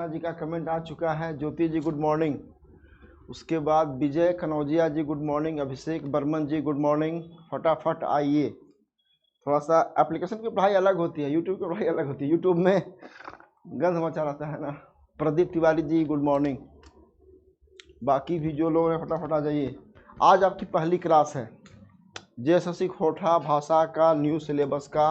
जी का कमेंट आ चुका है। ज्योति जी गुड मॉर्निंग। उसके बाद विजय कनौजिया जी गुड मॉर्निंग। अभिषेक बर्मन जी गुड मॉर्निंग। फटाफट आइए। थोड़ा सा एप्लीकेशन की पढ़ाई अलग होती है, यूट्यूब की पढ़ाई अलग होती है। यूट्यूब में गंध मचा रहता है ना। Pradeep Tiwari ji good morning. बाकी भी जो लोग हैं फटाफट आ जाइए। आज आपकी पहली क्लास है जेएसएससी खोटा भाषा का न्यू सिलेबस का।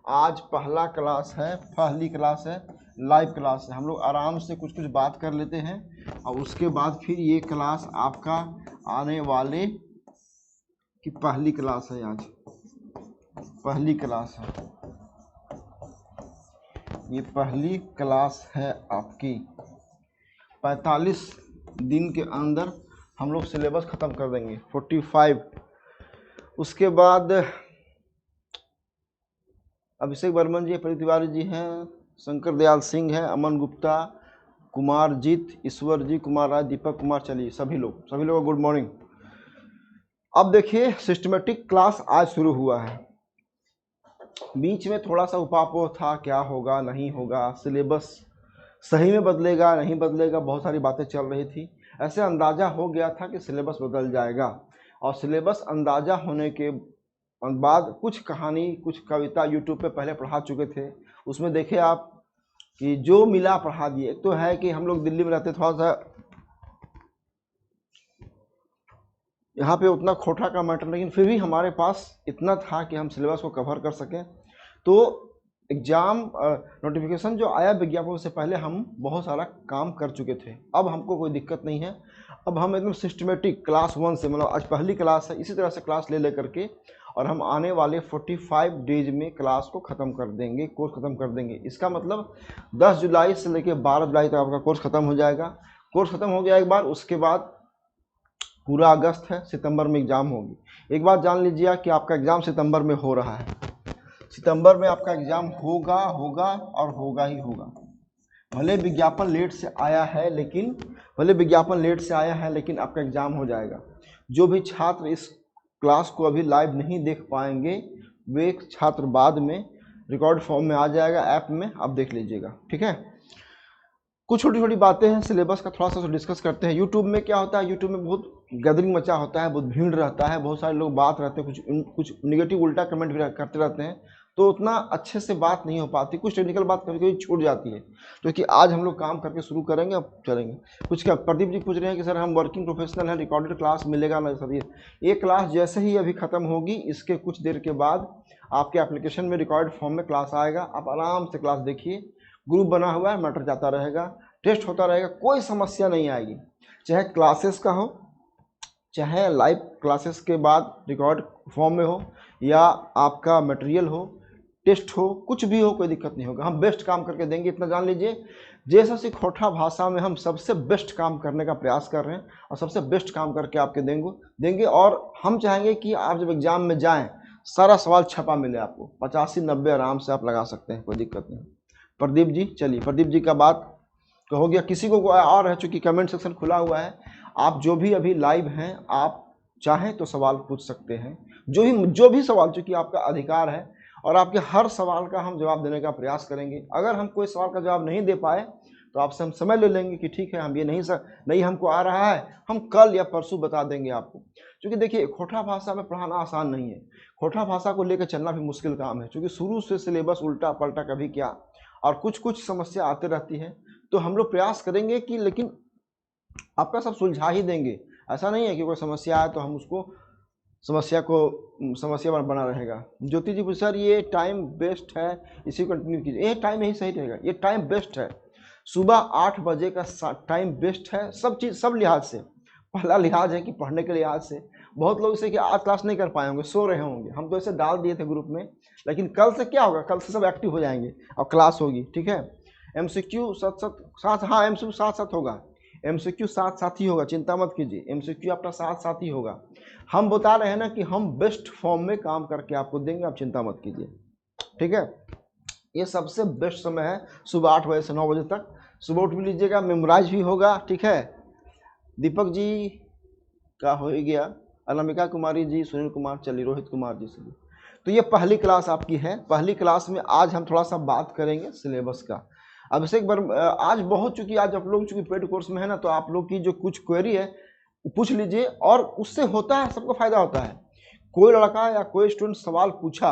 आज पहला क्लास है, पहली क्लास है, लाइव क्लास है। हम लोग आराम से कुछ कुछ बात कर लेते हैं और उसके बाद फिर ये क्लास आपका आने वाले की पहली क्लास है। आज पहली क्लास है, ये पहली क्लास है आपकी। 45 दिन के अंदर हम लोग सिलेबस ख़त्म कर देंगे, 45। उसके बाद अभिषेक बर्मन जी, प्रदीप तिवारी जी हैं, शंकर दयाल सिंह हैं, अमन गुप्ता, कुमार जीत, ईश्वर जी, कुमार राज, दीपक कुमार, चलिए सभी लोग गुड मॉर्निंग। अब देखिए सिस्टमेटिक क्लास आज शुरू हुआ है। बीच में थोड़ा सा उपापोह था, क्या होगा नहीं होगा, सिलेबस सही में बदलेगा नहीं बदलेगा, बहुत सारी बातें चल रही थी। ऐसे अंदाज़ा हो गया था कि सिलेबस बदल जाएगा और सिलेबस अंदाज़ा होने के बाद कुछ कहानी कुछ कविता यूट्यूब पे पहले पढ़ा चुके थे। उसमें देखे आप कि जो मिला पढ़ा दिए। एक तो है कि हम लोग दिल्ली में रहते, थोड़ा सा यहाँ पे उतना खोटा का मैटर, लेकिन फिर भी हमारे पास इतना था कि हम सिलेबस को कवर कर सकें। तो एग्ज़ाम नोटिफिकेशन जो आया विज्ञापन से पहले हम बहुत सारा काम कर चुके थे। अब हमको कोई दिक्कत नहीं है। अब हम एकदम सिस्टमेटिक क्लास 1 से, मतलब आज पहली क्लास है, इसी तरह से क्लास ले करके और हम आने वाले 45 डेज में क्लास को ख़त्म कर देंगे, कोर्स ख़त्म कर देंगे। इसका मतलब 10 जुलाई से लेकर 12 जुलाई तक आपका कोर्स ख़त्म हो जाएगा। कोर्स ख़त्म हो गया एक बार, उसके बाद पूरा अगस्त है, सितंबर में एग्ज़ाम होगी। एक बात जान लीजिए कि आपका एग्ज़ाम सितंबर में हो रहा है। सितंबर में आपका एग्ज़ाम होगा और होगा ही होगा। भले विज्ञापन लेट से आया है लेकिन आपका एग्ज़ाम हो जाएगा। जो भी छात्र इस क्लास को अभी लाइव नहीं देख पाएंगे वे छात्र बाद में रिकॉर्ड फॉर्म में आ जाएगा, ऐप में आप देख लीजिएगा, ठीक है। कुछ छोटी छोटी बातें हैं सिलेबस का, थोड़ा सा डिस्कस करते हैं। यूट्यूब में क्या होता है, यूट्यूब में बहुत गैदरिंग मचा होता है, बहुत भीड़ रहता है, बहुत सारे लोग बात रहते हैं, कुछ निगेटिव उल्टा कमेंट भी करते रहते हैं, तो उतना अच्छे से बात नहीं हो पाती। कुछ टेक्निकल बात कभी कभी छूट जाती है, तो कि आज हम लोग काम करके शुरू करेंगे, अब चलेंगे। कुछ क्या प्रदीप जी पूछ रहे हैं कि सर हम वर्किंग प्रोफेशनल हैं, रिकॉर्डेड क्लास मिलेगा ना सर? ये क्लास जैसे ही अभी ख़त्म होगी, इसके कुछ देर के बाद आपके एप्लीकेशन में रिकॉर्ड फॉर्म में क्लास आएगा। आप आराम से क्लास देखिए, ग्रुप बना हुआ है, मैटर जाता रहेगा, टेस्ट होता रहेगा, कोई समस्या नहीं आएगी। चाहे क्लासेस का हो, चाहे लाइव क्लासेस के बाद रिकॉर्ड फॉर्म में हो, या आपका मटेरियल हो, टेस्ट हो, कुछ भी हो, कोई दिक्कत नहीं होगा। हम बेस्ट काम करके देंगे, इतना जान लीजिए। जेएसएससी खोटा भाषा में हम सबसे बेस्ट काम करने का प्रयास कर रहे हैं और सबसे बेस्ट काम करके आपके देंगे। और हम चाहेंगे कि आप जब एग्जाम में जाएं, सारा सवाल छपा मिले आपको, 85-90 आराम से आप लगा सकते हैं, कोई दिक्कत नहीं। प्रदीप जी, चलिए प्रदीप जी का बात तो हो गया। किसी को और है, चूँकि कमेंट सेक्शन खुला हुआ है, आप जो भी अभी लाइव हैं, आप चाहें तो सवाल पूछ सकते हैं, जो भी सवाल, चूँकि आपका अधिकार है और आपके हर सवाल का हम जवाब देने का प्रयास करेंगे। अगर हम कोई सवाल का जवाब नहीं दे पाए तो आपसे हम समय ले लेंगे कि ठीक है, हम ये नहीं हमको आ रहा है, हम कल या परसों बता देंगे आपको। क्योंकि देखिए खोटा भाषा में पढ़ाना आसान नहीं है, खोटा भाषा को लेकर चलना भी मुश्किल काम है, क्योंकि शुरू से सिलेबस उल्टा पलटा कभी क्या, और कुछ समस्या आती रहती है। तो हम लोग प्रयास करेंगे कि, लेकिन आपका सब सुलझा ही देंगे। ऐसा नहीं है कि कोई समस्या आए तो हम उसको समस्या बना रहेगा। ज्योति जी सर ये टाइम बेस्ट है, इसी को कंटिन्यू कीजिए। ये टाइम यही सही रहेगा, ये टाइम बेस्ट है। सुबह 8 बजे का टाइम बेस्ट है, सब लिहाज से। पहला लिहाज है कि पढ़ने के लिहाज से बहुत लोग इसे कि आज क्लास नहीं कर पाए होंगे, सो रहे होंगे, हम तो ऐसे डाल दिए थे ग्रुप में, लेकिन कल से क्या होगा, कल से सब एक्टिव हो जाएंगे और क्लास होगी, ठीक है। एमसीक्यू साथ, हाँ एमसीक्यू साथ होगा, एमसीक्यू साथ ही होगा, चिंता मत कीजिए, एमसीक्यू आपका साथ ही होगा। हम बता रहे हैं ना कि हम बेस्ट फॉर्म में काम करके आपको देंगे, आप चिंता मत कीजिए, ठीक है। ये सबसे बेस्ट समय है, सुबह 8 बजे से 9 बजे तक। सुबह उठ भी लीजिएगा, मेमोराइज भी होगा, ठीक है। दीपक जी का हो ही गया, अनामिका कुमारी जी, सुनील कुमार, चलिए रोहित कुमार जी से। तो ये पहली क्लास आपकी है। पहली क्लास में आज हम थोड़ा सा बात करेंगे सिलेबस का। अभिषेक आज बहुत, चूंकि आज आप लोग चूंकि पेड कोर्स में है ना, तो आप लोग की जो कुछ क्वेरी है पूछ लीजिए, और उससे होता है सबको फायदा होता है। कोई लड़का या कोई स्टूडेंट सवाल पूछा,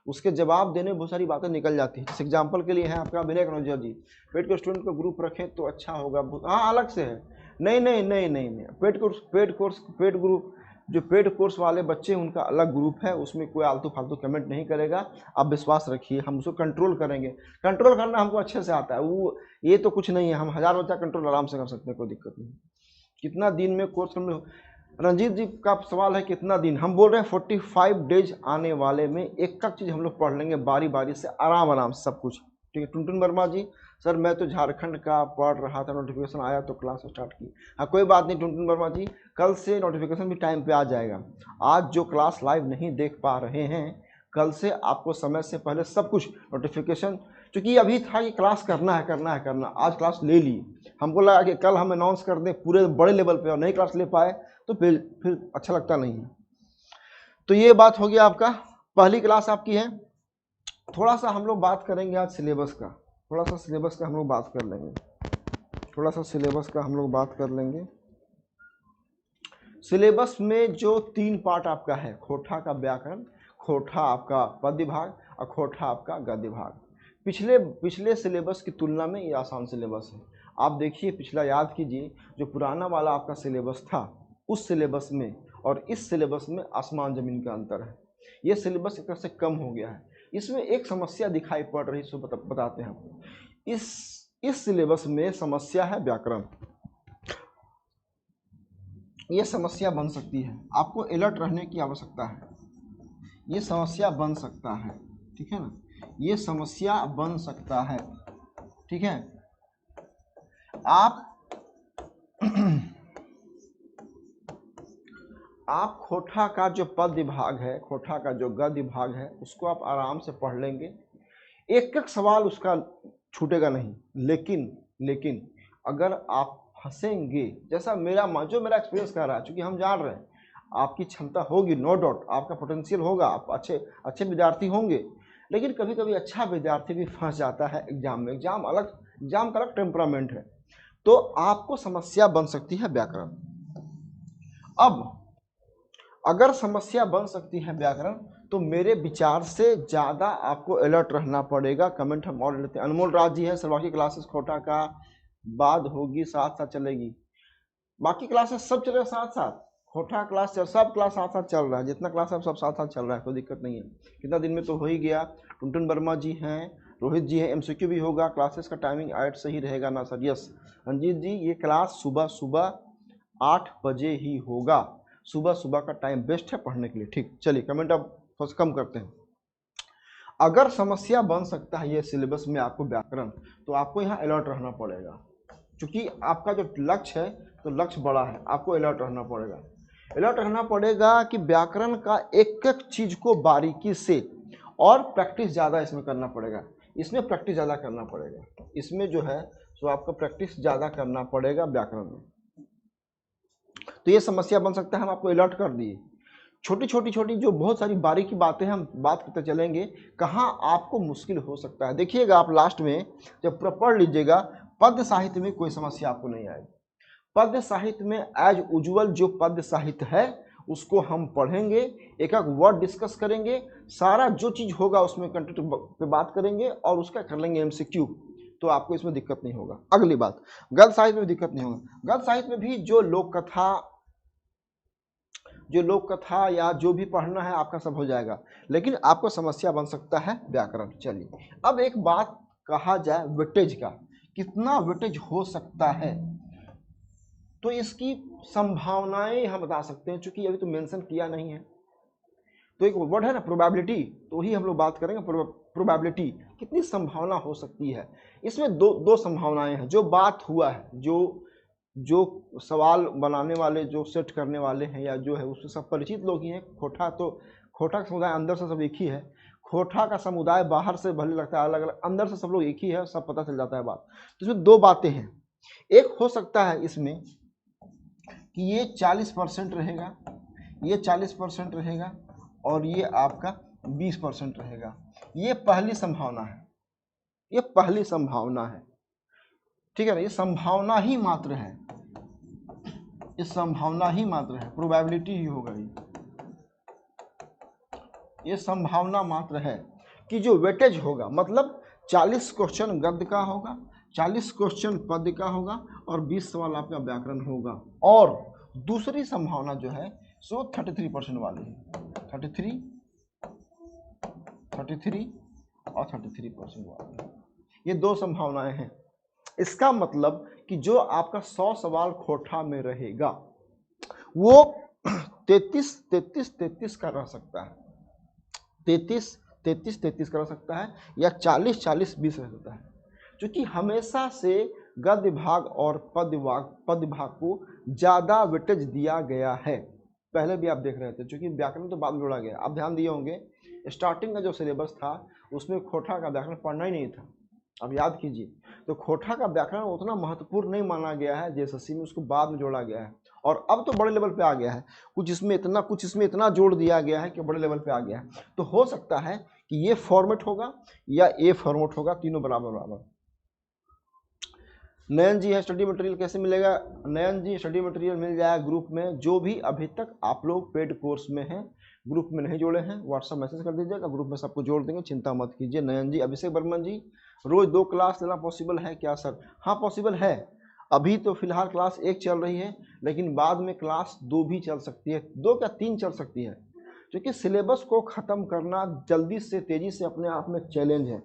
उसके जवाब देने बहुत सारी बातें निकल जाती है। जैसे एग्जाम्पल के लिए है आपका विनय कनौजिया जी, पेड के स्टूडेंट को ग्रुप रखें तो अच्छा होगा। हाँ अलग से है, नहीं, पेड ग्रुप जो पेड कोर्स वाले बच्चे उनका अलग ग्रुप है, उसमें कोई आलतू फालतू कमेंट नहीं करेगा। आप विश्वास रखिए, हम उसको कंट्रोल करेंगे। कंट्रोल करना हमको अच्छे से आता है, वो ये तो कुछ नहीं है, हम 1000 बच्चा कंट्रोल आराम से कर सकते हैं, कोई दिक्कत नहीं। कितना दिन में कोर्स में, रंजीत जी का सवाल है कितना दिन, हम बोल रहे हैं 45 डेज आने वाले में एक चीज़ हम लोग पढ़ लेंगे बारी बारी से, आराम से सब कुछ। ठीक है। टुनटुन वर्मा जी, सर मैं तो झारखंड का पढ़ रहा था, नोटिफिकेशन आया तो क्लास स्टार्ट की। हाँ कोई बात नहीं टुनटुन वर्मा जी, कल से नोटिफिकेशन भी टाइम पे आ जाएगा। आज जो क्लास लाइव नहीं देख पा रहे हैं, कल से आपको समय से पहले सब कुछ नोटिफिकेशन, क्योंकि अभी था कि क्लास करना है, आज क्लास ले ली। हमको लगा कि कल हम अनाउंस कर दें पूरे बड़े लेवल पे और नहीं क्लास ले पाए तो फिर अच्छा लगता नहीं है। तो ये बात हो गया आपका, पहली क्लास आपकी है। थोड़ा सा हम लोग बात करेंगे आज सिलेबस का, थोड़ा सा सिलेबस का हम लोग बात कर लेंगे। सिलेबस में जो 3 पार्ट आपका है, खोटा का व्याकरण, खोटा आपका पद्य भाग और खोटा आपका गद्य भाग। पिछले सिलेबस की तुलना में ये आसान सिलेबस है। आप देखिए पिछला याद कीजिए, जो पुराना वाला आपका सिलेबस था, उस सिलेबस में और इस सिलेबस में आसमान ज़मीन का अंतर है। ये सिलेबस एक तरह से कम हो गया है। इसमें एक समस्या दिखाई पड़ रही, सो बताते हैं आपको। इस सिलेबस में समस्या है व्याकरण, ये समस्या बन सकती है, आपको अलर्ट रहने की आवश्यकता है। ये समस्या बन सकता है, ठीक है ना, ये समस्या बन सकता है, ठीक है। आप खोटा का जो पद्य भाग है, खोटा का जो गद्य भाग है, उसको आप आराम से पढ़ लेंगे। एक एक सवाल उसका छूटेगा नहीं, लेकिन अगर आप फंसेंगे, जैसा मेरा एक्सपीरियंस कह रहा है, क्योंकि हम जान रहे हैं आपकी क्षमता होगी, नो डाउट आपका पोटेंशियल होगा, आप अच्छे विद्यार्थी होंगे, लेकिन कभी कभी अच्छा विद्यार्थी भी फंस जाता है एग्जाम में। एग्जाम का अलग टेम्परामेंट है, तो आपको समस्या बन सकती है व्याकरण। अब अगर समस्या बन सकती है व्याकरण, तो मेरे विचार से ज़्यादा आपको अलर्ट रहना पड़ेगा। कमेंट हम और लेते हैं। अनमोल राज जी है, सर बाकी क्लासेस खोटा का बाद होगी, साथ चलेगी। बाकी क्लासेस सब चलेगा साथ, खोटा क्लास सब क्लास साथ चल रहा है, जितना क्लास है सब साथ चल रहा है, कोई दिक्कत नहीं है। कितना दिन में तो हो ही गया। टुनटुन वर्मा जी हैं, रोहित जी हैं, एमसीक्यू भी होगा। क्लासेस का टाइमिंग 8 से ही रहेगा ना सर? यस। रंजीत जी, ये क्लास सुबह 8 बजे ही होगा, सुबह का टाइम बेस्ट है पढ़ने के लिए। ठीक, चलिए कमेंट अब थोड़ा कम करते हैं। अगर समस्या बन सकता है ये सिलेबस में आपको व्याकरण, तो आपको यहाँ अलर्ट रहना पड़ेगा, क्योंकि आपका जो लक्ष्य है तो लक्ष्य बड़ा है, आपको अलर्ट रहना पड़ेगा कि व्याकरण का एक एक चीज को बारीकी से, और प्रैक्टिस ज़्यादा इसमें करना पड़ेगा। इसमें प्रैक्टिस ज़्यादा करना पड़ेगा, इसमें जो है तो आपको प्रैक्टिस ज़्यादा करना पड़ेगा व्याकरण में। तो ये समस्या बन सकता है, हम आपको अलर्ट कर दिए। छोटी जो बहुत सारी बारीकी बातें हम बात करते चलेंगे, कहाँ आपको मुश्किल हो सकता है। देखिएगा आप लास्ट में जब पूरा पढ़ लीजिएगा, पद्य साहित्य में कोई समस्या आपको नहीं आएगी। पद्य साहित्य में एज यूजुअल जो पद्य साहित्य है उसको हम पढ़ेंगे, एक वर्ड डिस्कस करेंगे, सारा जो चीज़ होगा उसमें कंटेंट पे बात करेंगे और उसका कर लेंगे एमसीक्यू, तो आपको इसमें दिक्कत नहीं होगा। अगली बात, गद्य साहित्य में दिक्कत नहीं होगा। गद्य साहित्य में भी जो लोक कथा या जो भी पढ़ना है आपका सब हो जाएगा, लेकिन आपको समस्या बन सकता है व्याकरण। चलिए अब एक बात कहा जाए वेटेज का, कितना वेटेज हो सकता है, तो इसकी संभावनाएं हम बता सकते हैं, चूंकि अभी तो मेंशन किया नहीं है। तो एक वर्ड है ना प्रोबेबिलिटी, तो ही हम लोग बात करेंगे प्रोबेबिलिटी, कितनी संभावना हो सकती है। इसमें दो संभावनाएं हैं। जो बात हुआ है, जो सवाल बनाने वाले, जो सेट करने वाले हैं या जो है उससे सब परिचित लोग ही हैं। खोटा का समुदाय अंदर से सब एक ही है, खोटा का समुदाय बाहर से भले लगता है अलग अलग, अंदर से सब लोग एक ही है, सब पता चल जाता है बात। तो इसमें 2 बातें हैं। एक हो सकता है इसमें कि ये 40% रहेगा, ये 40% रहेगा और ये आपका 20% रहेगा। ये पहली संभावना है, ठीक है ना, ये संभावना ही मात्र है, ये संभावना ही मात्र है, प्रोबेबिलिटी ही होगा ये संभावना मात्र है कि जो वेटेज होगा, मतलब 40 क्वेश्चन गद्य का होगा, 40 क्वेश्चन पद्य का होगा और 20 सवाल आपका व्याकरण होगा। और दूसरी संभावना जो है सो 33% वाली है, 33 और 33% वाली, ये दो संभावनाएं हैं। इसका मतलब कि जो आपका 100 सवाल खोटा में रहेगा वो 33 का रह सकता है, 33 का रह सकता है, या 40-40-20 रह सकता है, क्योंकि हमेशा से गद्य भाग और पद्य भाग को ज़्यादा वेटेज दिया गया है। पहले भी आप देख रहे थे, क्योंकि व्याकरण तो बाद में जोड़ा गया। आप ध्यान दिए होंगे स्टार्टिंग का जो सिलेबस था उसमें खोटा का व्याकरण पढ़ना ही नहीं था, अब याद कीजिए। तो खोटा का व्याकरण उतना महत्वपूर्ण नहीं माना गया है जेएसएससी में, उसको बाद में जोड़ा गया है और अब तो बड़े लेवल पे आ गया है, कुछ इसमें इतना जोड़ दिया गया है कि बड़े लेवल पे आ गया है। तो हो सकता है कि ये फॉर्मेट होगा या ये फॉर्मेट होगा, तीनों बराबर। नयन जी है, स्टडी मटेरियल कैसे मिलेगा? नयन जी स्टडी मटेरियल मिल जाएगा ग्रुप में, जो भी अभी तक आप लोग पेड कोर्स में हैं, ग्रुप में नहीं जोड़े हैं व्हाट्सएप मैसेज कर दीजिएगा, ग्रुप में सबको जोड़ देंगे, चिंता मत कीजिए। नयन जी, अभिषेक बर्मन जी, रोज 2 क्लास लेना पॉसिबल है क्या सर? हाँ पॉसिबल है, अभी तो फिलहाल क्लास 1 चल रही है, लेकिन बाद में क्लास 2 भी चल सकती है, 2 क्या 3 चल सकती है, क्योंकि सिलेबस को ख़त्म करना जल्दी से तेज़ी से अपने आप में एक चैलेंज है।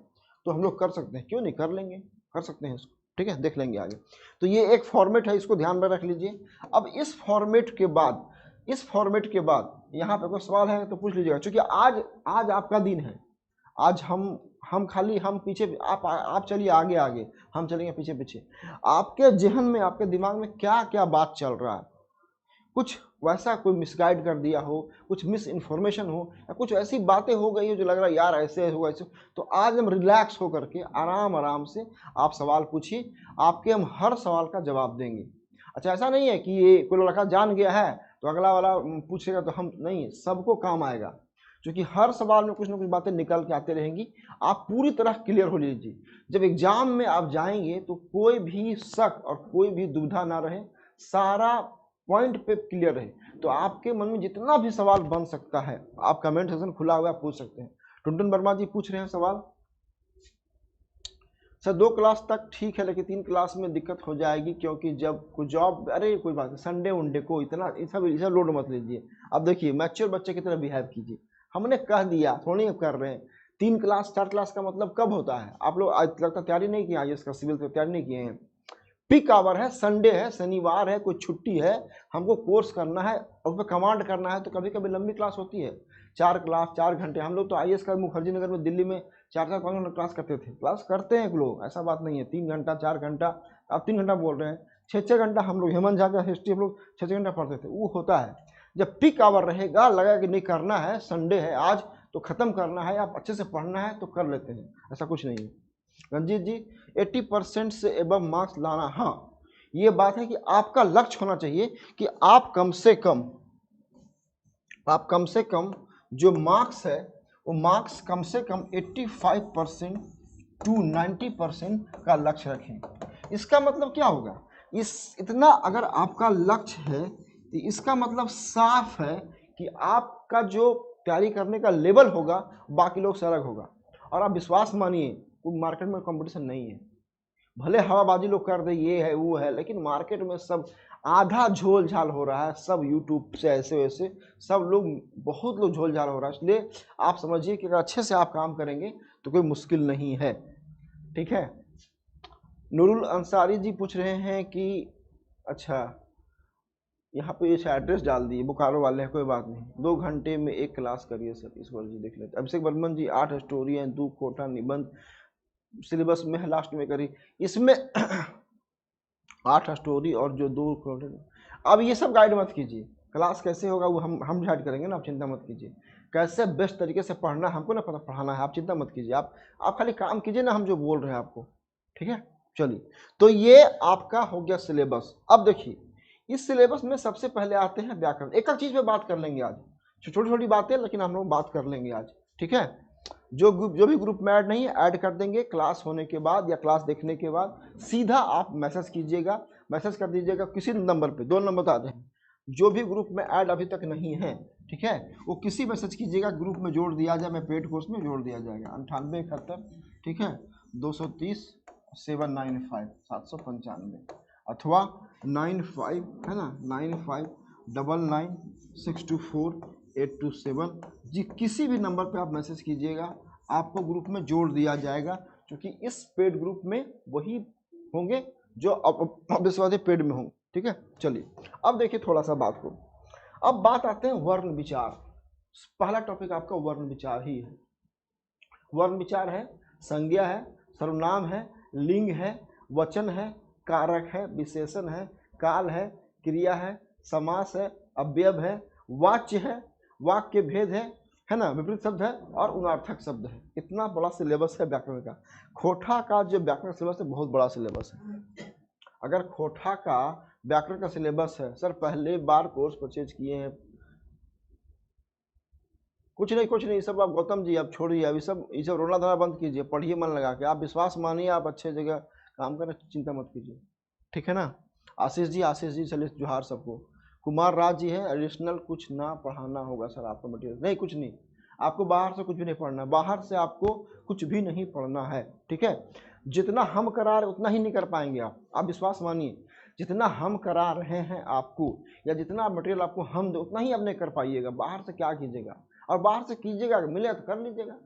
तो हम लोग कर सकते हैं, क्यों नहीं कर लेंगे, कर सकते हैं इसको, ठीक है, देख लेंगे आगे। तो ये एक फॉर्मेट है, इसको ध्यान में रख लीजिए। अब इस फॉर्मेट के बाद यहाँ पे कोई सवाल है तो पूछ लीजिएगा, क्योंकि आज आपका दिन है। आज हम पीछे, आप चलिए आगे, हम चलेंगे पीछे। आपके जहन में, आपके दिमाग में क्या क्या बात चल रहा है, कुछ वैसा कोई मिसगाइड कर दिया हो, कुछ मिस इन्फॉर्मेशन हो, या कुछ ऐसी बातें हो गई हो जो लग रहा है यार ऐसे होगा ऐसे, तो आज हम रिलैक्स होकर के आराम से आप सवाल पूछिए, आपके हम हर सवाल का जवाब देंगे। अच्छा, ऐसा नहीं है कि ये कोई लड़का जान गया है तो अगला वाला पूछेगा तो हम नहीं, सबको काम आएगा, क्योंकि हर सवाल में कुछ ना कुछ बातें निकल के आते रहेंगी। आप पूरी तरह क्लियर हो लीजिए, जब एग्जाम में आप जाएंगे तो कोई भी शक और कोई भी दुविधा ना रहे, सारा पॉइंट पे क्लियर रहे। तो आपके मन में जितना भी सवाल बन सकता है, आप कमेंट सेक्शन खुला हुआ है, पूछ सकते हैं। टुनटुन वर्मा जी पूछ रहे हैं सवाल, सर 2 क्लास तक ठीक है, लेकिन 3 क्लास में दिक्कत हो जाएगी, क्योंकि जब कोई जॉब, अरे कोई बात नहीं, संडे उनडे को इतना सब लोड मत लीजिए। अब देखिए मैच्योर बच्चे की तरह बिहेव कीजिए, हमने कह दिया, थोड़ी कर रहे हैं। 3 क्लास 4 क्लास का मतलब कब होता है? आप लोग आज तक तैयारी नहीं किया, IAS का सिविल से तैयारी नहीं किए हैं, पीक आवर है, संडे है, शनिवार है, कोई छुट्टी है, हमको कोर्स करना है और उस पर कमांड करना है, तो कभी कभी लंबी क्लास होती है, 4 क्लास 4 घंटे। हम लोग तो IAS का मुखर्जी नगर में दिल्ली में 4-4 5 घंटा क्लास करते थे, क्लास करते हैं लोग, ऐसा बात नहीं है। 3 घंटा 4 घंटा, आप 3 घंटा बोल रहे हैं, 6-6 घंटा हम लोग, हेमंत झा का हिस्ट्री हम लोग 6-6 घंटा पढ़ते थे, वो होता है। जब पीक आवर रहेगा, लगा कि नहीं करना है, संडे है आज तो ख़त्म करना है, आप अच्छे से पढ़ना है तो कर लेते हैं, ऐसा कुछ नहीं है। रंजीत जी 80% से एबव मार्क्स लाना, हाँ ये बात है कि आपका लक्ष्य होना चाहिए कि आप कम से कम जो मार्क्स है वो मार्क्स कम से कम 85% टू 90% का लक्ष्य रखें। इसका मतलब क्या होगा, इतना अगर आपका लक्ष्य है तो इसका मतलब साफ है कि आपका जो तैयारी करने का लेवल होगा बाकी लोग से अलग होगा। और आप विश्वास मानिए, कोई मार्केट में कंपटीशन नहीं है, भले हवाबाजी लोग कर दे, ये है वो है, लेकिन मार्केट में सब आधा झोल झाल हो रहा है, सब यूट्यूब से ऐसे वैसे सब लोग, बहुत लोग झोल झाल हो रहा है। इसलिए आप समझिए कि अगर अच्छे से आप काम करेंगे तो कोई मुश्किल नहीं है, ठीक है। नूरुल अंसारी जी पूछ रहे हैं कि अच्छा यहाँ पे इस एड्रेस डाल दिए, बोकारो वाले हैं, कोई बात नहीं, 2 घंटे में 1 क्लास करिए सर, इस बार जी देख लेते। अभिषेक बर्मन जी 8 स्टोरी हैं, 2 खोटा निबंध सिलेबस में है, लास्ट में करी, इसमें 8 स्टोरी और जो 2 खोटे। अब ये सब गाइड मत कीजिए, क्लास कैसे होगा वो हम गाइड करेंगे ना, आप चिंता मत कीजिए। कैसे बेस्ट तरीके से पढ़ना हमको ना पता पढ़ाना है, आप चिंता मत कीजिए, आप खाली काम कीजिए ना, हम जो बोल रहे हैं आपको, ठीक है। चलिए, तो ये आपका हो गया सिलेबस। अब देखिए इस सिलेबस में सबसे पहले आते हैं व्याकरण। एक एक चीज पे बात कर लेंगे आज, छोटी छोटी बातें, लेकिन हम लोग बात कर लेंगे आज, ठीक है। जो भी ग्रुप में ऐड नहीं है ऐड कर देंगे क्लास होने के बाद या क्लास देखने के बाद। सीधा आप मैसेज कीजिएगा, मैसेज कर दीजिएगा किसी नंबर पे, 2 नंबर बता दें। जो भी ग्रुप में ऐड अभी तक नहीं है, ठीक है, वो किसी मैसेज कीजिएगा, ग्रुप में जोड़ दिया जाए, मैं पेड कोर्स में जोड़ दिया जाएगा। 9871, ठीक है, 230 795 795 अथवा 95 है ना 9599624827 जी, किसी भी नंबर पे आप मैसेज कीजिएगा, आपको ग्रुप में जोड़ दिया जाएगा, क्योंकि इस पेड ग्रुप में वही होंगे जो अब पेड में होंगे। ठीक है, चलिए अब देखिए थोड़ा सा बात को, अब बात आते हैं वर्ण विचार। पहला टॉपिक आपका वर्ण विचार ही है। वर्ण विचार है संज्ञा है, सर्वनाम है, लिंग है, वचन है, कारक है, विशेषण है, काल है, क्रिया है, समास है, अवयव है, वाच्य है, वाक्य भेद है ना, विपरीत शब्द है और उनार्थक शब्द है। इतना बड़ा सिलेबस है व्याकरण का। खोटा का जो व्याकरण सिलेबस है बहुत बड़ा सिलेबस है। अगर खोटा का व्याकरण का सिलेबस है, सर पहले बार कोर्स परचेज किए हैं, कुछ नहीं सब आप गौतम जी आप छोड़िए, अभी सब ये सब रोना धोना बंद कीजिए, पढ़िए मन लगा के, आप विश्वास मानिए, आप अच्छे जगह काम करें, चिंता मत कीजिए, ठीक है ना। आशीष जी चलिए जोहार सबको। कुमार राज जी है, एडिशनल कुछ ना पढ़ाना होगा सर आपको मटेरियल, नहीं कुछ नहीं, आपको बाहर से कुछ भी नहीं पढ़ना, बाहर से आपको कुछ भी नहीं पढ़ना है, ठीक है। जितना हम करा रहे उतना ही नहीं कर पाएंगे आप विश्वास मानिए, जितना हम करा रहे हैं आपको या जितना मटेरियल आपको हम दे उतना ही आप नहीं कर पाइएगा। बाहर से क्या कीजिएगा, और बाहर से कीजिएगा मिले तो कर लीजिएगा।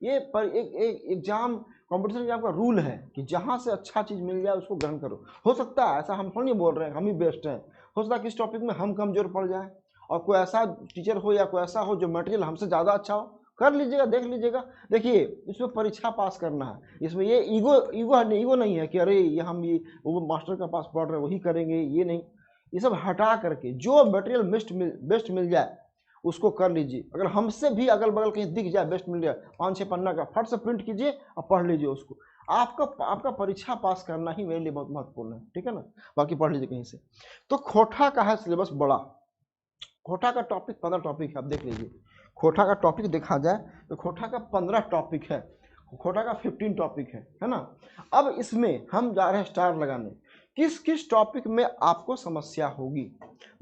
ये पर एक एग्जाम कॉम्पिटिशन एग्जाम का रूल है कि जहाँ से अच्छा चीज़ मिल जाए उसको ग्रहण करो। हो सकता है ऐसा, हम नहीं बोल रहे हैं हम ही बेस्ट हैं, हो सकता है किस टॉपिक में हम कमजोर पड़ जाए और कोई ऐसा टीचर हो या कोई ऐसा हो जो मटेरियल हमसे ज़्यादा अच्छा हो, कर लीजिएगा, देख लीजिएगा। देखिए इसमें परीक्षा पास करना है, इसमें ये ईगो नहीं है कि अरे ये हम ये वो मास्टर का पास पढ़ रहे हैं वही करेंगे, ये नहीं। ये सब हटा करके जो मटेरियल बेस्ट मिल जाए उसको कर लीजिए। अगर हमसे भी अगल बगल कहीं दिख जाए बेस्ट मिल जाए 5-6 पन्ना का, फट से प्रिंट कीजिए और पढ़ लीजिए उसको। आपका परीक्षा पास करना ही मेरे लिए बहुत महत्वपूर्ण है, ठीक है ना, बाकी पढ़ लीजिए कहीं से। तो खोटा का है सिलेबस बड़ा, खोटा का टॉपिक 15 टॉपिक है, आप देख लीजिए। खोटा का टॉपिक देखा जाए तो खोटा का 15 टॉपिक है, खोटा का 15 टॉपिक है ना। अब इसमें हम जा रहे हैं स्टार लगाने, किस किस टॉपिक में आपको समस्या होगी,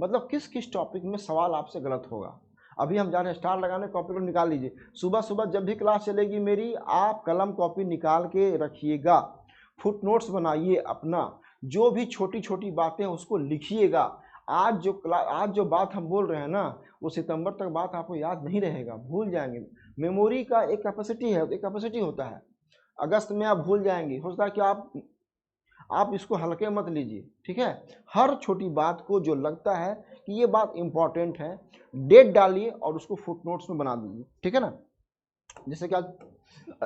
मतलब किस किस टॉपिक में सवाल आपसे गलत होगा। अभी हम जा रहे हैं स्टार लगाने, कॉपी को निकाल लीजिए। सुबह सुबह जब भी क्लास चलेगी मेरी, आप कलम कॉपी निकाल के रखिएगा, फुट नोट्स बनाइए अपना, जो भी छोटी छोटी बातें उसको लिखिएगा। आज जो बात हम बोल रहे हैं ना, वो सितंबर तक बात आपको याद नहीं रहेगा, भूल जाएंगे। मेमोरी का एक कैपेसिटी होता है, अगस्त में आप भूल जाएंगे। हो सकता है कि आप इसको हल्के मत लीजिए, ठीक है। हर छोटी बात को जो लगता है कि ये बात इंपॉर्टेंट है, डेट डालिए और उसको फुटनोट्स में बना दीजिए, ठीक है ना। जैसे कि आज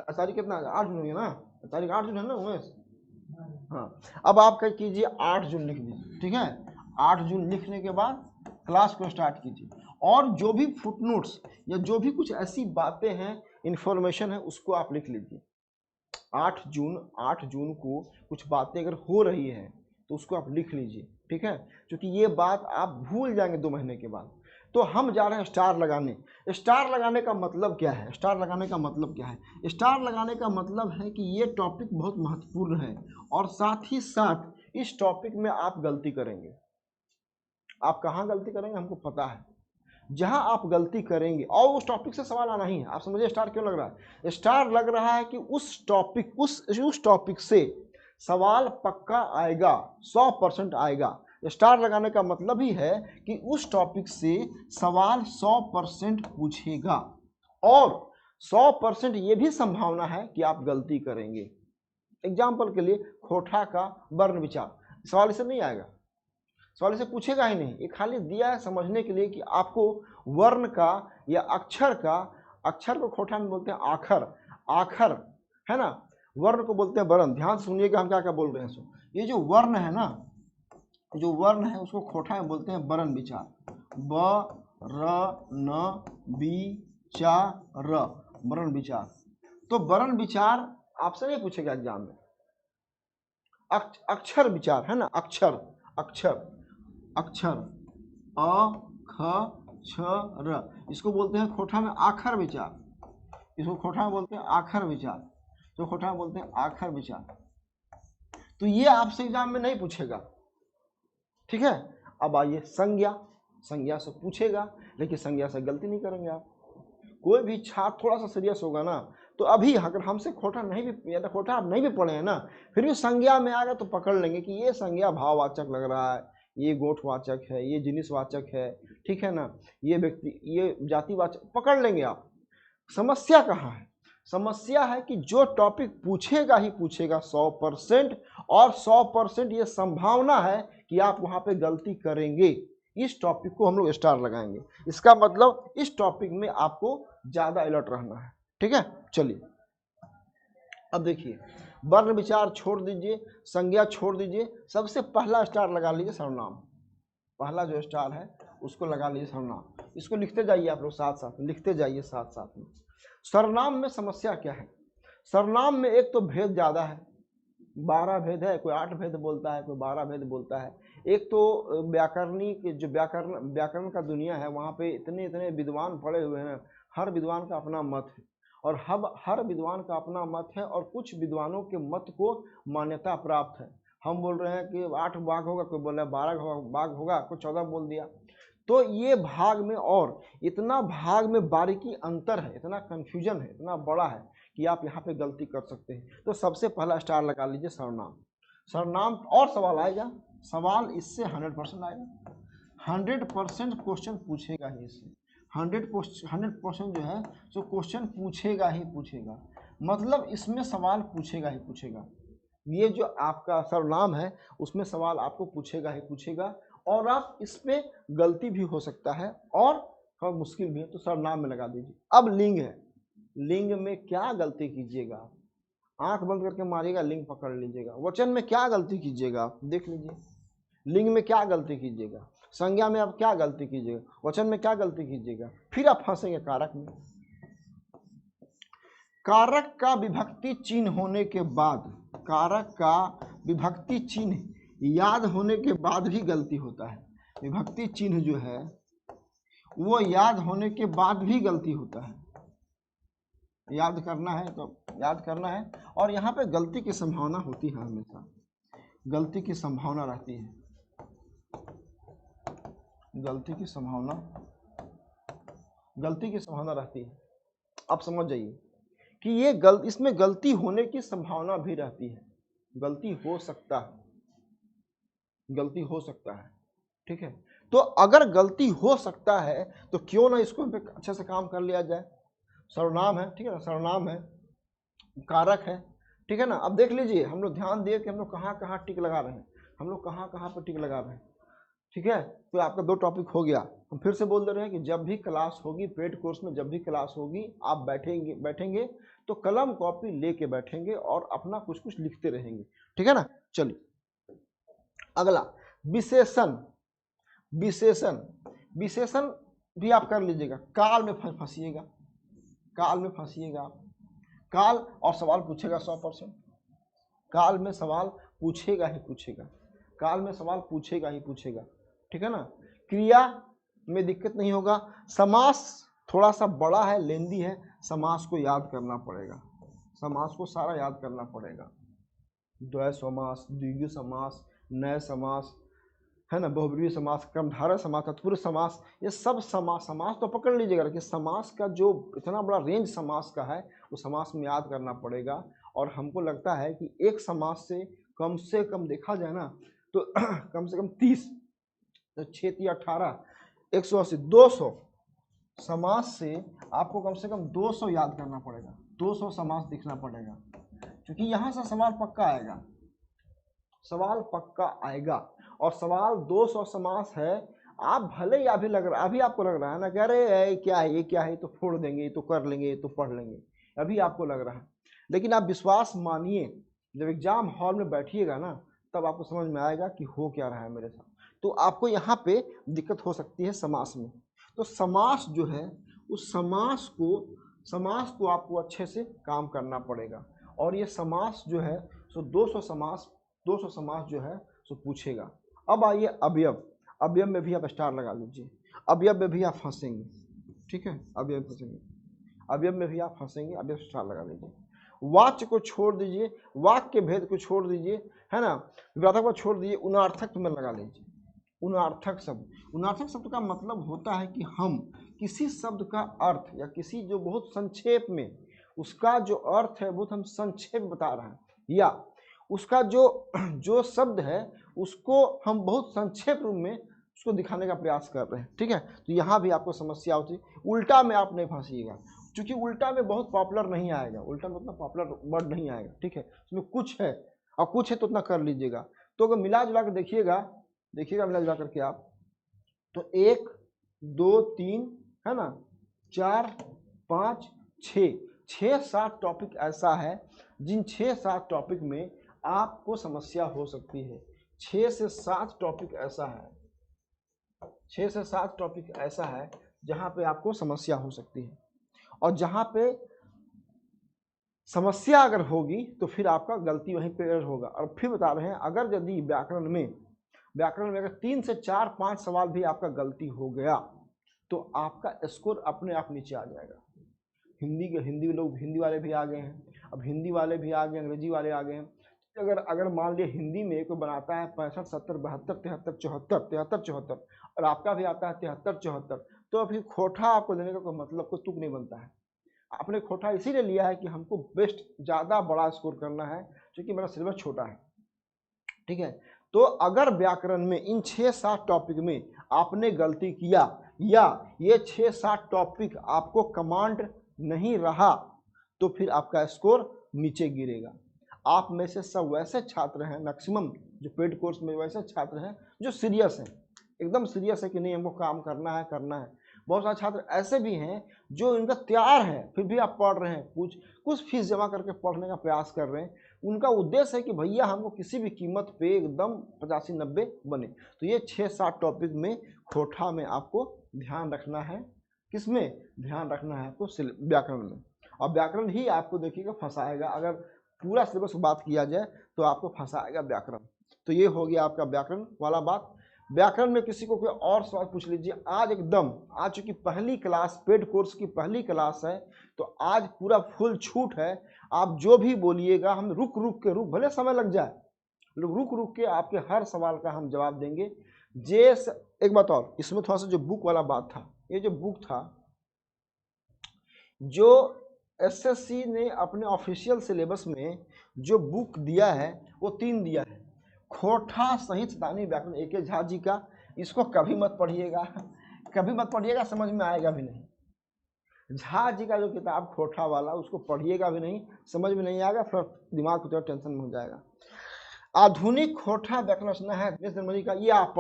तारीख कितना, 8 जून है ना, तारीख 8 जून है ना उमेश, हाँ। अब आप क्या कीजिए, 8 जून लिख दीजिए, ठीक है। 8 जून लिखने के बाद क्लास को स्टार्ट कीजिए, और जो भी फुटनोट्स या जो भी कुछ ऐसी बातें हैं, इंफॉर्मेशन है, उसको आप लिख लीजिए। 8 जून को कुछ बातें अगर हो रही है तो उसको आप लिख लीजिए, ठीक है, क्योंकि ये बात आप भूल जाएंगे 2 महीने के बाद। तो हम जा रहे हैं स्टार लगाने। स्टार लगाने का मतलब क्या है, स्टार लगाने का मतलब क्या है, स्टार लगाने का मतलब है कि ये टॉपिक बहुत महत्वपूर्ण है, और साथ ही साथ इस टॉपिक में आप गलती करेंगे। आप कहाँ गलती करेंगे हमको पता है, जहां आप गलती करेंगे, और उस टॉपिक से सवाल आना ही है। आप समझिए स्टार क्यों लग रहा है, स्टार लग रहा है कि उस टॉपिक से सवाल पक्का आएगा, 100% आएगा। स्टार लगाने का मतलब ही है कि उस टॉपिक से सवाल 100% पूछेगा, और 100% ये भी संभावना है कि आप गलती करेंगे। एग्जाम्पल के लिए खोटा का वर्ण विचार, सवाल इससे नहीं आएगा, सवाल इसे पूछेगा ही नहीं, ये खाली दिया है समझने के लिए कि आपको वर्ण का या अक्षर को खोटा में बोलते हैं आखर है ना, वर्ण को बोलते हैं वर्ण। ध्यान सुनिएगा हम क्या क्या बोल रहे हैं। ये जो वर्ण है ना, जो वर्ण है उसको खोटा में बोलते हैं वर्ण विचार, वर्ण विचार। तो वर्ण विचार आपसे नहीं पूछेगा एग्जाम में। अक्षर विचार है ना, अक्षर अ ख छ र, इसको बोलते हैं खोटा में आखर विचार। इसको खोटा में बोलते हैं आखर विचार, तो खोटा में बोलते हैं आखर विचार। तो ये आपसे एग्जाम में नहीं पूछेगा, ठीक है। अब आइए संज्ञा, संज्ञा से पूछेगा, लेकिन संज्ञा से गलती नहीं करेंगे आप। कोई भी छात्र थोड़ा सा सीरियस होगा ना, तो अभी अगर हमसे खोटा नहीं भी, या तो खोटा आप नहीं भी पढ़े हैं ना, फिर भी संज्ञा में आएगा तो पकड़ लेंगे कि ये संज्ञा भाववाचक लग रहा है, ये गोठवाचक है, ये जिनिसवाचक है, ठीक है ना, ये व्यक्ति, ये जातिवाचक, पकड़ लेंगे आप। समस्या कहाँ है? समस्या है कि जो टॉपिक पूछेगा ही पूछेगा 100%, और 100% ये संभावना है कि आप वहां पे गलती करेंगे। इस टॉपिक को हम लोग स्टार लगाएंगे, इसका मतलब इस टॉपिक में आपको ज्यादा अलर्ट रहना है, ठीक है। चलिए अब देखिए, वर्ण विचार छोड़ दीजिए, संज्ञा छोड़ दीजिए, सबसे पहला स्टार लगा लीजिए सर्वनाम। पहला जो स्टार है उसको लगा लीजिए सर्वनाम। इसको लिखते जाइए आप लोग, साथ साथ लिखते जाइए साथ साथ में। सर्वनाम में समस्या क्या है? सर्वनाम में एक तो भेद ज्यादा है, 12 भेद है, कोई 8 भेद बोलता है, कोई 12 भेद बोलता है। एक तो व्याकरणी के जो व्याकरण का दुनिया है, वहाँ पे इतने इतने विद्वान पड़े हुए हैं, हर विद्वान का अपना मत है, और हर विद्वान का अपना मत है, और कुछ विद्वानों के मत को मान्यता प्राप्त है। हम बोल रहे हैं कि 8 बाघ होगा, कोई बोल रहा है 12 बाघ होगा, कोई 14 बोल दिया। तो ये भाग में, और इतना भाग में बारीकी अंतर है, इतना कन्फ्यूजन है, इतना बड़ा है कि आप यहाँ पे गलती कर सकते हैं। तो सबसे पहला स्टार लगा लीजिए सर्वनाम। सर्वनाम और सवाल आएगा, सवाल इससे 100% आएगा, 100% क्वेश्चन पूछेगा ही इससे, 100% जो है सो क्वेश्चन पूछेगा ही पूछेगा, मतलब इसमें सवाल पूछेगा ही पूछेगा। ये जो आपका सर्वनाम है उसमें सवाल आपको पूछेगा ही पूछेगा, और आप इस पे गलती भी हो सकता है और थोड़ा मुश्किल भी है, तो सर्वनाम में लगा दीजिए। अब लिंग है, लिंग में क्या गलती कीजिएगा आप? आंख बंद करके मारिएगा, लिंग पकड़ लीजिएगा। वचन में क्या गलती कीजिएगा आप देख लीजिए, लिंग में क्या गलती कीजिएगा, संज्ञा में आप क्या गलती कीजिएगा, वचन में क्या गलती कीजिएगा, फिर आप फंसेंगे कारक में। कारक का विभक्ति चिन्ह होने के बाद, कारक का विभक्ति चिन्ह याद होने के बाद भी गलती होता है। विभक्ति चिन्ह जो है वो याद होने के बाद भी गलती होता है। याद करना है तो याद करना है, और यहाँ पे गलती की संभावना होती है, हमेशा गलती की संभावना रहती है, गलती की संभावना रहती है। आप समझ जाइए कि ये इसमें गलती होने की संभावना भी रहती है, गलती हो सकता है, गलती हो सकता है, ठीक है। तो अगर गलती हो सकता है तो क्यों ना इसको अच्छे से काम कर लिया जाए। सर्वनाम है, ठीक है ना, सर्वनाम है, कारक है, ठीक है ना। अब देख लीजिए, हम लोग ध्यान दिए कि हम लोग कहाँ कहाँ टिक लगा रहे हैं, हम लोग कहाँ कहाँ पर टिक लगा रहे हैं, ठीक है। तो आपका 2 टॉपिक हो गया। हम फिर से बोल दे रहे हैं कि जब भी क्लास होगी, पेड कोर्स में जब भी क्लास होगी, आप बैठेंगे तो कलम कॉपी लेके बैठेंगे और अपना कुछ कुछ लिखते रहेंगे, ठीक है ना। चलिए अगला, विशेषण। विशेषण भी आप कर लीजिएगा। काल में फंसिएगा, काल में फंसिएगा आप, काल और सवाल पूछेगा 100%, काल में सवाल पूछेगा ही पूछेगा, काल में सवाल पूछेगा ही पूछेगा, ठीक है ना। क्रिया में दिक्कत नहीं होगा। समास थोड़ा सा बड़ा है, लेंदी है, समास को याद करना पड़ेगा, समास को सारा याद करना पड़ेगा। द्वय समास, द्विगु समास, नए समास, है ना, बहुब्रीहि समास, क्रमधारय समास, तत्पुरुष समास, ये सब समास तो पकड़ लीजिएगा, लेकिन समास का जो इतना बड़ा रेंज समास का है वो समास में याद करना पड़ेगा। और हमको लगता है कि एक समास से कम देखा जाए ना तो कम से कम 30, तो 6 या 18, 180, 200 समास से आपको कम से कम 200 याद करना पड़ेगा, 200 समास दिखना पड़ेगा, क्योंकि यहाँ से सवाल पक्का आएगा, सवाल पक्का आएगा। और सवाल 200 समास है। आप भले ही अभी आपको लग रहा है ना कि अरे क्या है, ये क्या है, तो फोड़ देंगे, तो कर लेंगे, तो पढ़ लेंगे, अभी आपको लग रहा है, लेकिन आप विश्वास मानिए, जब एग्जाम हॉल में बैठिएगा ना तब आपको समझ में आएगा कि हो क्या रहा है मेरे साथ। तो आपको यहाँ पे दिक्कत हो सकती है समास में। तो समास जो है उस समास को आपको अच्छे से काम करना पड़ेगा। और ये समास जो है सो 200 समास जो है सो पूछेगा। अब आइए अवयव। अवयव में भी आप स्टार लगा लीजिए, अवयव में भी आप फंसेंगे, ठीक है, अवयव फंसेंगे। अवयव में भी आप फंसेंगे, अवयव स्टार लगा लीजिए। वाच्य को छोड़ दीजिए, वाक्य के भेद को छोड़ दीजिए, है ना, विभेदक को छोड़ दीजिए, उनार्थक में लगा लीजिए। उनार्थक शब्द का मतलब होता है कि हम किसी शब्द का अर्थ या किसी जो बहुत संक्षेप में उसका जो अर्थ है वो हम संक्षेप बता रहे हैं, या उसका जो शब्द है उसको हम बहुत संक्षेप रूप में उसको दिखाने का प्रयास कर रहे हैं। ठीक है, तो यहाँ भी आपको समस्या होती है। उल्टा में आप नहीं फंसिएगा, क्योंकि उल्टा में बहुत पॉपुलर नहीं आएगा, उल्टा में उतना पॉपुलर वर्ड नहीं आएगा। ठीक है, उसमें कुछ है और कुछ है तो उतना कर लीजिएगा। तो अगर मिला जुला कर देखिएगा मिला जुला करके आप, तो 1 2 3 है ना, 4 5 6 7 टॉपिक ऐसा है जिन 6-7 टॉपिक में आपको समस्या हो सकती है। 6 से 7 टॉपिक ऐसा है, 6 से 7 टॉपिक ऐसा है जहाँ पे आपको समस्या हो सकती है, और जहाँ पे समस्या अगर होगी तो फिर आपका गलती वहीं पे होगा। और फिर बता रहे हैं, अगर यदि व्याकरण में अगर 3 से 4 5 सवाल भी आपका गलती हो गया तो आपका स्कोर अपने आप नीचे आ जाएगा। हिंदी वाले भी आ गए हैं, अब हिंदी वाले भी आ गए, अंग्रेजी वाले आ गए हैं। अगर मान लिया हिंदी में कोई बनाता है 65 70 72 73 74 73 74 और आपका भी आता है 73 74, तो फिर खोटा आपको देने का कोई मतलब, कोई तुक नहीं बनता है। आपने खोटा इसीलिए लिया है कि हमको बेस्ट ज़्यादा बड़ा स्कोर करना है, क्योंकि मेरा सिलेबस छोटा है। ठीक है, तो अगर व्याकरण में इन 6-7 टॉपिक में आपने गलती किया या ये 6-7 टॉपिक आपको कमांड नहीं रहा तो फिर आपका स्कोर नीचे गिरेगा। आप में से सब वैसे छात्र हैं, मैक्सिमम जो पेड कोर्स में वैसे छात्र हैं जो सीरियस हैं, एकदम सीरियस है कि नहीं हमको काम करना है। बहुत सारे छात्र ऐसे भी हैं जो इनका तैयार है, फिर भी आप पढ़ रहे हैं, कुछ फीस जमा करके पढ़ने का प्रयास कर रहे हैं। उनका उद्देश्य है कि भैया हमको किसी भी कीमत पे एकदम 85-90 बने। तो ये 6-7 टॉपिक में खोटा में आपको ध्यान रखना है। किसमें ध्यान रखना है आपको? व्याकरण में। और व्याकरण ही आपको देखिएगा फंसाएगा, अगर पूरा सिलेबस बात किया जाए तो आपको फंसाएगा व्याकरण। तो ये हो गया आपका व्याकरण वाला बात। व्याकरण में किसी को कोई और सवाल पूछ लीजिए। आज चूंकि पहली क्लास पेड कोर्स की पहली क्लास है तो आज पूरा फुल छूट है। आप जो भी बोलिएगा हम रुक भले समय लग जाए, रुक के आपके हर सवाल का हम जवाब देंगे। एक बात और, इसमें थोड़ा सा जो बुक वाला बात था, ये जो बुक था जो एसएससी ने अपने ऑफिशियल सिलेबस में जो बुक दिया है वो 3 दिया है। खोटा सहित शतानी व्याकरण ए.के. झा जी का, इसको कभी मत पढ़िएगा, समझ में आएगा भी नहीं। झा जी का जो किताब खोटा वाला उसको पढ़िएगा भी नहीं, समझ में नहीं आएगा, फिर दिमाग को टेंशन में हो जाएगा। आधुनिक खोटा व्याकरण रचना है दिनेश निर्मली का, ये आप पढ़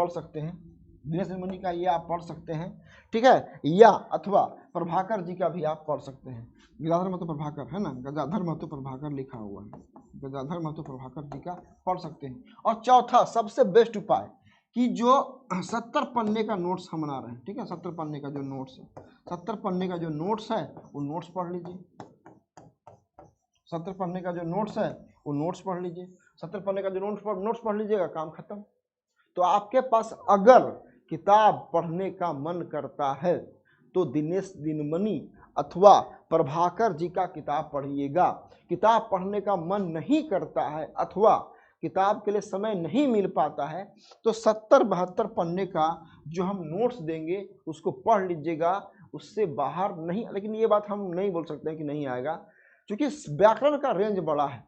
सकते हैं, ठीक है, या अथवा प्रभाकर जी का भी आप पढ़ सकते हैं। गजाधर महतो प्रभाकर है ना, गजाधर महतो प्रभाकर लिखा हुआ है, गजाधर महतो प्रभाकर जी का पढ़ सकते हैं। और चौथा सबसे बेस्ट उपाय कि जो 70 पन्ने का नोट्स हम बना रहे हैं, ठीक है, 70 पन्ने का जो नोट्स है, 70 पन्ने का जो नोट्स है वो नोट्स पढ़ लीजिए। 70 पन्ने का जो नोट्स है वो नोट्स पढ़ लीजिए। 70 पन्ने का जो नोट्स पढ़ लीजिएगा, काम खत्म। तो आपके पास अगर किताब पढ़ने का मन करता है तो दिनेश दिनमणि अथवा प्रभाकर जी का किताब पढ़िएगा। किताब पढ़ने का मन नहीं करता है अथवा किताब के लिए समय नहीं मिल पाता है तो 70-72 पन्ने का जो हम नोट्स देंगे उसको पढ़ लीजिएगा, उससे बाहर नहीं। लेकिन ये बात हम नहीं बोल सकते हैं कि नहीं आएगा, क्योंकि व्याकरण का रेंज बड़ा है।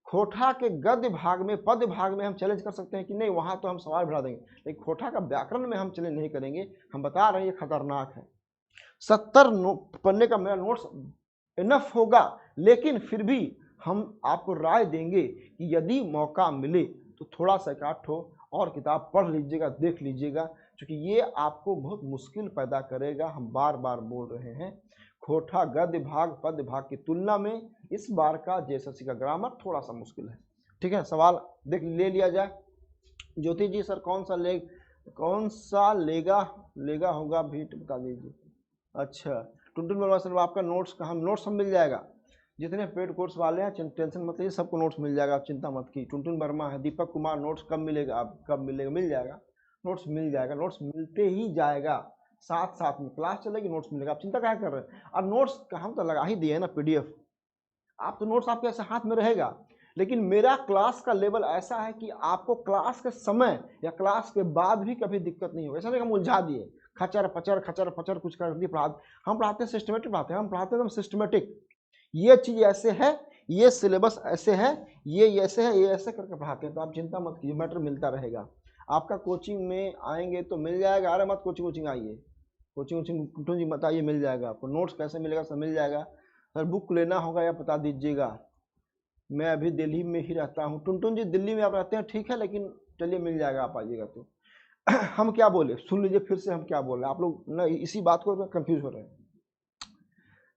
खोटा के गद्य भाग में, पद्य भाग में हम चैलेंज कर सकते हैं कि नहीं, वहाँ तो हम सवाल बढ़ा देंगे, लेकिन खोटा का व्याकरण में हम चैलेंज नहीं करेंगे। हम बता रहे हैं ये खतरनाक है। 70 पन्ने का मेरा नोट्स इनफ होगा, लेकिन फिर भी हम आपको राय देंगे कि यदि मौका मिले तो थोड़ा सा एक और किताब पढ़ लीजिएगा, देख लीजिएगा, क्योंकि ये आपको बहुत मुश्किल पैदा करेगा। हम बार बार बोल रहे हैं, खोटा गद्य भाग पद्य भाग की तुलना में इस बार का जेएसएससी का ग्रामर थोड़ा सा मुश्किल है। ठीक है, सवाल ले लिया जाए। ज्योति जी सर कौन सा लेगा होगा भी बता दीजिए। अच्छा, टुनटुन वर्मा सर आपका नोट्स का नोट्स हम मिल जाएगा। जितने पेड कोर्स वाले हैं टेंशन मत लीजिए, सबको नोट्स मिल जाएगा, आप चिंता मत की। टुनटुन वर्मा है, दीपक कुमार, नोट्स कब मिलेगा? आप कब मिलेगा? मिल जाएगा, नोट्स मिल जाएगा, नोट्स मिलते ही जाएगा। साथ साथ में क्लास चलेगी, नोट्स मिलेगा। आप चिंता क्या कर रहे हैं? और नोट्स का हम तो लगा ही दिए ना पीडीएफ, आप तो नोट्स आपके ऐसे हाथ में रहेगा। लेकिन मेरा क्लास का लेवल ऐसा है कि आपको क्लास के समय या क्लास के बाद भी कभी दिक्कत नहीं होगी। ऐसा नहीं हम उलझा दिए, खचर पचर कुछ कर दिए। हम पढ़ाते हैं सिस्टमेटिक पढ़ाते हैं, हम पढ़ाते हैं सिस्टमेटिक, ये चीज़ ऐसे है, ये सिलेबस ऐसे है, ये ऐसे है, ये ऐसे करके पढ़ाते हैं। तो आप चिंता मत कीजिए, मैटर मिलता रहेगा आपका। कोचिंग में आएंगे तो मिल जाएगा। अरे मत कोचिंग आइए, कोचिंग जी मत आइए, मिल जाएगा आपको। नोट्स कैसे मिलेगा? सब मिल जाएगा। सर बुक लेना होगा या बता दीजिएगा। मैं अभी दिल्ली में ही रहता हूँ। टुनटुन जी दिल्ली में आप रहते हैं, ठीक है, लेकिन चलिए मिल जाएगा, आप आइएगा तो। हम क्या बोले, सुन लीजिए फिर से हम क्या बोल रहे हैं। आप लोग ना इसी बात को कंफ्यूज हो रहे हैं।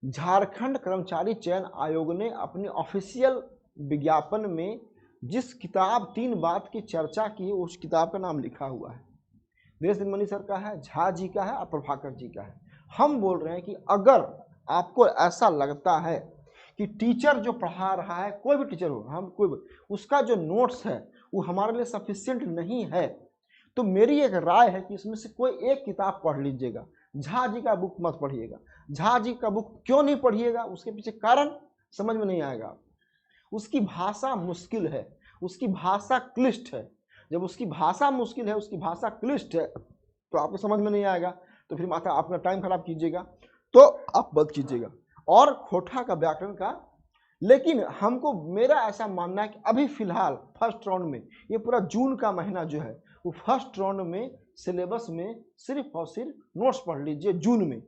झारखंड कर्मचारी चयन आयोग ने अपने ऑफिशियल विज्ञापन में जिस किताब 3 बात की चर्चा की है, उस किताब का नाम लिखा हुआ है। दिनेश दिनमणि सर का है, झा जी का है और प्रभाकर जी का है। हम बोल रहे हैं कि अगर आपको ऐसा लगता है कि टीचर जो पढ़ा रहा है, कोई भी टीचर हो, हम कोई भी, उसका जो नोट्स है वो हमारे लिए सफिशिएंट नहीं है, तो मेरी एक राय है कि इसमें से कोई एक किताब पढ़ लीजिएगा। झा जी का बुक मत पढ़िएगा। झा जी का बुक क्यों नहीं पढ़िएगा? उसके पीछे कारण समझ में नहीं आएगा। उसकी भाषा मुश्किल है, उसकी भाषा क्लिष्ट है। जब उसकी भाषा मुश्किल है, उसकी भाषा क्लिष्ट है, तो आपको समझ में नहीं आएगा। तो फिर माता अपना टाइम खराब कीजिएगा, तो आप मत कीजिएगा। और खोटा का व्याकरण का, लेकिन हमको, मेरा ऐसा मानना है कि अभी फिलहाल फर्स्ट राउंड में, ये पूरा जून का महीना जो है, वो फर्स्ट राउंड में सिलेबस में सिर्फ और सिर्फ नोट्स पढ़ लीजिए। जून में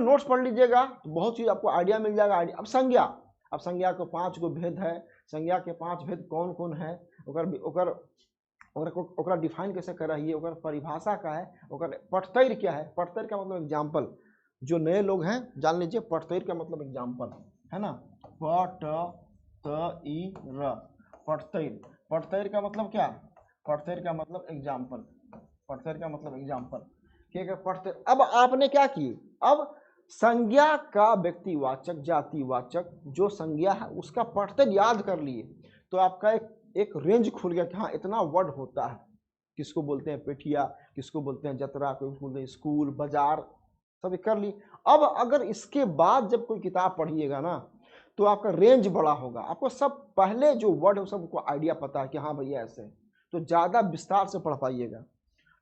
नोट्स पढ़ लीजिएगा तो बहुत चीज़ आपको आइडिया मिल जाएगा। अब संज्ञा को 5 गो भेद है। संज्ञा के 5 भेद कौन कौन है, ओकरा डिफाइन कैसे कर रही है, ओकर परिभाषा का है, ओकर पठतैर क्या है। पठतैर का मतलब एग्जाम्पल, जो नए लोग हैं जान लीजिए, पठतैर का मतलब एग्जाम्पल है ना। पठतैर का मतलब क्या? पठतैर का मतलब एग्जाम्पल। पठतैर का मतलब एग्जाम्पल, ठीक है। पठतैर, अब आपने क्या किए, अब संज्ञा का व्यक्तिवाचक जातिवाचक जो संज्ञा है उसका पठतैर याद कर लिए, तो आपका एक रेंज खुल गया कि हाँ इतना वर्ड होता है। किसको बोलते हैं पेठिया, किसको बोलते हैं जतरा, किसको बोलते हैं स्कूल, बाजार, सब कर ली। अब अगर इसके बाद जब कोई किताब पढ़िएगा ना, तो आपका रेंज बड़ा होगा। आपको सब पहले जो वर्ड है सबको आइडिया पता है कि हाँ भैया ऐसे, तो ज़्यादा विस्तार से पढ़ पाइएगा।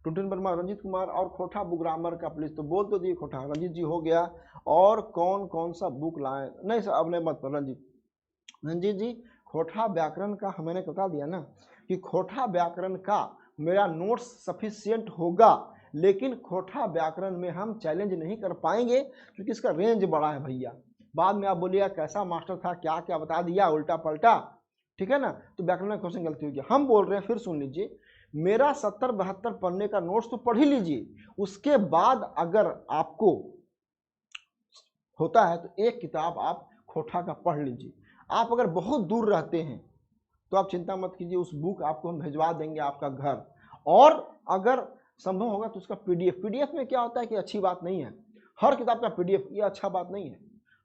टुनटुन वर्मा, रंजीत कुमार और खोटा बुक ग्रामर का प्लीज, तो बोल तो दिए खोटा, रंजीत जी हो गया। और कौन कौन सा बुक लाए? नहीं सर अब नहीं मत रंजीत जी, खोटा व्याकरण का मैंने बता दिया ना कि खोटा व्याकरण का मेरा नोट्स सफिशिएंट होगा, लेकिन खोटा व्याकरण में हम चैलेंज नहीं कर पाएंगे क्योंकि इसका रेंज बड़ा है भैया। बाद में आप बोलिएगा कैसा मास्टर था, क्या क्या बता दिया उल्टा पलटा, ठीक है ना। तो व्याकरण में क्वेश्चन गलती होगी। हम बोल रहे हैं, फिर सुन लीजिए, मेरा 70-72 पन्ने का नोट्स तो पढ़ ही लीजिए। उसके बाद अगर आपको होता है तो एक किताब आप खोटा का पढ़ लीजिए। आप अगर बहुत दूर रहते हैं तो आप चिंता मत कीजिए, उस बुक आपको हम भिजवा देंगे आपका घर। और अगर संभव होगा तो उसका पीडीएफ में क्या होता है कि अच्छी बात नहीं है हर किताब का पीडीएफ, ये अच्छा बात नहीं है।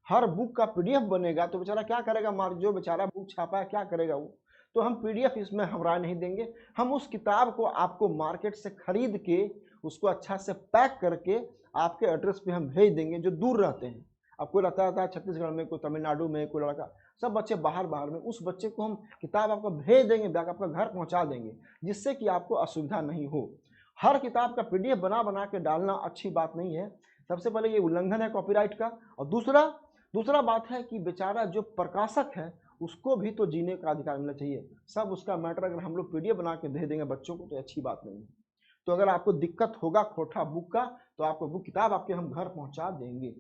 हर बुक का पीडीएफ बनेगा तो बेचारा क्या करेगा, जो बेचारा बुक छापा है क्या करेगा वो। तो हम पीडीएफ इसमें हम राय नहीं देंगे। हम उस किताब को आपको मार्केट से खरीद के उसको अच्छा से पैक करके आपके एड्रेस पे हम भेज देंगे जो दूर रहते हैं। अब कोई रहता है छत्तीसगढ़ में, कोई तमिलनाडु में, कोई लड़का, सब बच्चे बाहर में, उस बच्चे को हम किताब आपको भेज देंगे, बैग आपका घर पहुंचा देंगे, जिससे कि आपको असुविधा नहीं हो। हर किताब का पीडीएफ बना के डालना अच्छी बात नहीं है। सबसे पहले ये उल्लंघन है कॉपीराइट का। और दूसरा बात है कि बेचारा जो प्रकाशक है उसको भी तो जीने का अधिकार मिलना चाहिए। सब उसका मैटर अगर हम लोग पीडीएफ बना के दे देंगे बच्चों को तो अच्छी बात नहीं है। तो अगर आपको दिक्कत होगा खोटा बुक का तो आपको वो किताब आपके हम घर पहुंचा देंगे,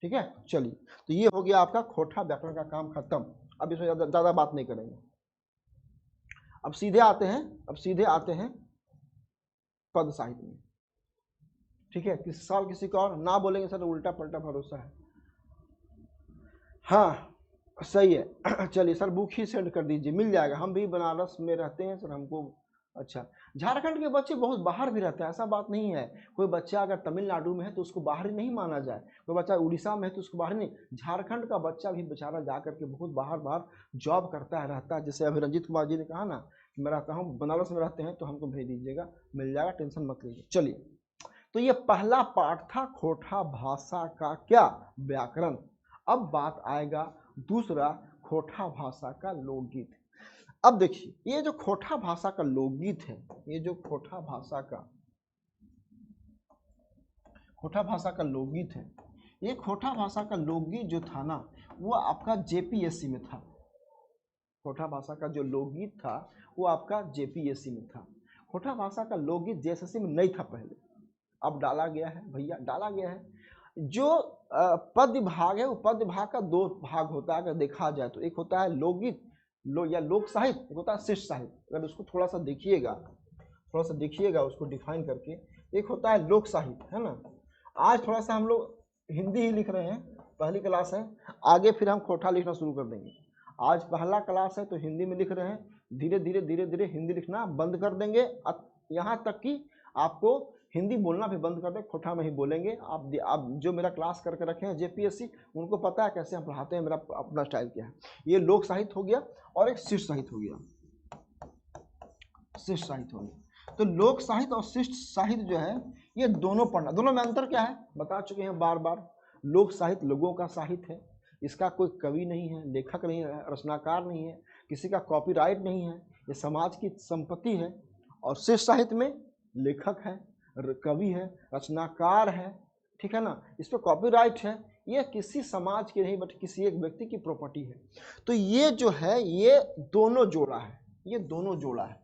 ठीक है। चलिए, तो ये हो गया आपका खोटा व्याकरण का काम खत्म। अब इसमें ज़्यादा बात नहीं करेंगे। अब सीधे आते हैं पद साहित्य में, ठीक है। किस साल किसी को और ना बोलेंगे सर तो उल्टा पलटा भरोसा है। हाँ सही है। चलिए सर बुक ही सेंड कर दीजिए, मिल जाएगा। हम भी बनारस में रहते हैं सर, हमको अच्छा। झारखंड के बच्चे बहुत बाहर भी रहते हैं, ऐसा बात नहीं है। कोई बच्चा अगर तमिलनाडु में है तो उसको बाहरी नहीं माना जाए, कोई बच्चा उड़ीसा में है तो उसको बाहरी नहीं। झारखंड का बच्चा भी बेचारा जा करके बहुत बाहर जॉब करता है, रहता है। जैसे अभी रंजीत कुमार जी ने कहा ना, मैं रहता हूँ बनारस में रहते हैं, तो हमको भेज दीजिएगा, मिल जाएगा, टेंशन मत लीजिए। चलिए, तो ये पहला पार्ट था खोटा भाषा का क्या, व्याकरण। अब बात आएगा दूसरा, खोटा भाषा का लोकगीत। अब देखिए ये जो खोटा भाषा का लोकगीत है, ये जो खोटा भाषा का लोकगीत है, ये खोटा भाषा का लोकगीत जो था ना, वो आपका जेपीएससी में था। खोटा भाषा का जो लोकगीत था वो आपका जेपीएससी में था। खोटा भाषा का लोकगीत जेएसएससी में नहीं था पहले, अब डाला गया है भैया, डाला गया है। जो पद्य भाग है, वो पद्य भाग का दो भाग होता है अगर देखा जाए तो। एक होता है लोकगीत या लोक साहित्य, एक होता है शिष्ट साहित्य। अगर उसको थोड़ा सा देखिएगा उसको डिफाइन करके, एक होता है लोक साहित्य, है ना। आज थोड़ा सा हम लोग हिंदी ही लिख रहे हैं, पहली क्लास है, आगे फिर हम खोटा लिखना शुरू कर देंगे। आज पहला क्लास है तो हिंदी में लिख रहे हैं, धीरे धीरे हिंदी लिखना बंद कर देंगे, यहाँ तक कि आपको हिंदी बोलना भी बंद कर दे, खोटा में ही बोलेंगे। आप जो मेरा क्लास करके रखे हैं जेपीएससी, उनको पता है कैसे हम पढ़ाते हैं, मेरा अपना स्टाइल क्या है। ये लोक साहित्य हो गया और एक शिष्ट साहित्य हो गया, शिष्ट साहित्य हो गया। तो लोक साहित्य और शिष्ट साहित्य जो है, ये दोनों पढ़ना। दोनों में अंतर क्या है बता चुके हैं बार बार। लोक साहित्य लोगों का साहित्य है, इसका कोई कवि नहीं है, लेखक नहीं है, रचनाकार नहीं है, किसी का कॉपीराइट नहीं है, ये समाज की संपत्ति है। और शिष्ट साहित्य में लेखक है, कवि है, रचनाकार है, ठीक है ना, इस पर कॉपीराइट है, ये किसी समाज की नहीं बट किसी एक व्यक्ति की प्रॉपर्टी है। तो ये जो है ये दोनों जोड़ा है, ये दोनों जोड़ा है।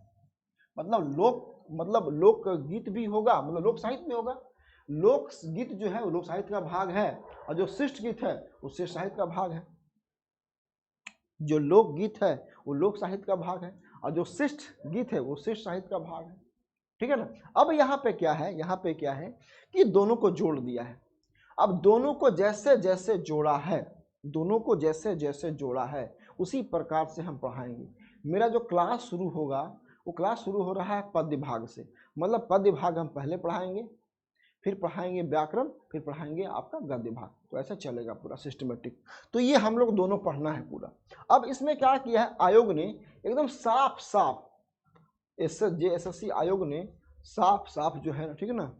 मतलब लोक गीत भी होगा, मतलब लोक साहित्य में होगा। लोक गीत जो है वो लोक साहित्य का भाग है, और जो शिष्ट गीत है वो शिष्ट साहित्य का भाग है। जो लोक गीत है वो लोक साहित्य का भाग है, और जो शिष्ट गीत है वो शिष्ट साहित्य का भाग है, ठीक है ना। अब यहाँ पे क्या है, यहाँ पे क्या है कि दोनों को जोड़ दिया है। अब दोनों को जैसे जैसे जोड़ा है, दोनों को जैसे जैसे जोड़ा है, उसी प्रकार से हम पढ़ाएंगे। मेरा जो क्लास शुरू होगा वो क्लास शुरू हो रहा है पद्य भाग से, मतलब पद्य भाग हम पहले पढ़ाएंगे, फिर पढ़ाएंगे व्याकरण, फिर पढ़ाएंगे आपका गद्य भाग। तो ऐसा चलेगा पूरा सिस्टमेटिक। तो ये हम लोग दोनों पढ़ना है पूरा। अब इसमें क्या किया है आयोग ने, एकदम साफ साफ, जेएसएससी आयोग ने साफ साफ जो है ना, ठीक है ना,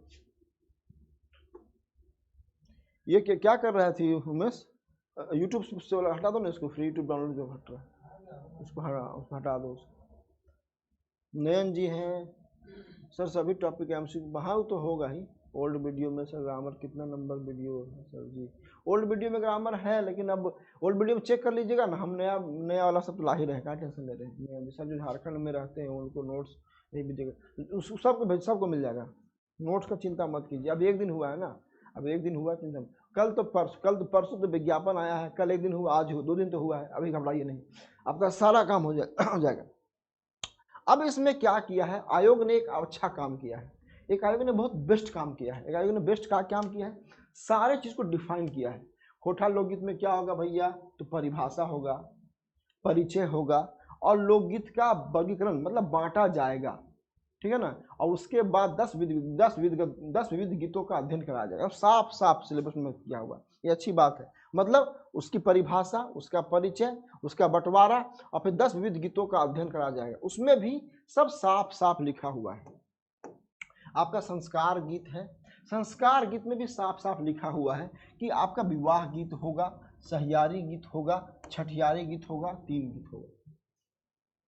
ये क्या कर रहा थी उमेश, यूट्यूब से हटा दो ना इसको, फ्री यूट्यूब डाउनलोड जो हट रहा है उसको हटा दो। नयन जी हैं सर, सभी टॉपिक एमसीक्यू वहाँ तो होगा ही। ओल्ड वीडियो में सर ग्रामर कितना नंबर वीडियो है सर जी? ओल्ड वीडियो में ग्रामर है, लेकिन अब ओल्ड वीडियो में चेक कर लीजिएगा ना, हम नया वाला सब तो ला ही रहे, क्या टेंशन ले रहे हैं। सर जो झारखंड में रहते हैं उनको नोट्स नहीं भेजिएगा, सबको मिल जाएगा, नोट्स का चिंता मत कीजिए। अब एक दिन हुआ है ना, अब एक दिन हुआ चिंता, कल तो परसों तो विज्ञापन आया है, कल एक दिन हुआ, आज 2 दिन तो हुआ है, अभी घबराइए नहीं, आपका सारा काम हो जाएगा। अब इसमें क्या किया है आयोग ने, एक अच्छा काम किया है, एक आयोग ने बहुत बेस्ट काम किया है। एक आयोग ने बेस्ट का काम किया है, सारे चीज को डिफाइन किया है। खोटा लोकगीत में क्या होगा भैया, तो परिभाषा होगा, परिचय होगा, और लोकगीत का वर्गीकरण मतलब बांटा जाएगा, ठीक है ना। और उसके बाद 10 विविध गीतों का अध्ययन कराया जाएगा। साफ साफ सिलेबस में किया हुआ, ये अच्छी बात है। मतलब उसकी परिभाषा, उसका परिचय, उसका बंटवारा, और फिर 10 विविध गीतों का अध्ययन कराया जाएगा। उसमें भी सब साफ साफ लिखा हुआ है। आपका संस्कार गीत है, संस्कार गीत में भी साफ साफ लिखा हुआ है कि आपका विवाह गीत होगा, सहियारी गीत होगा, छठियारी गीत होगा, 3 गीत होगा,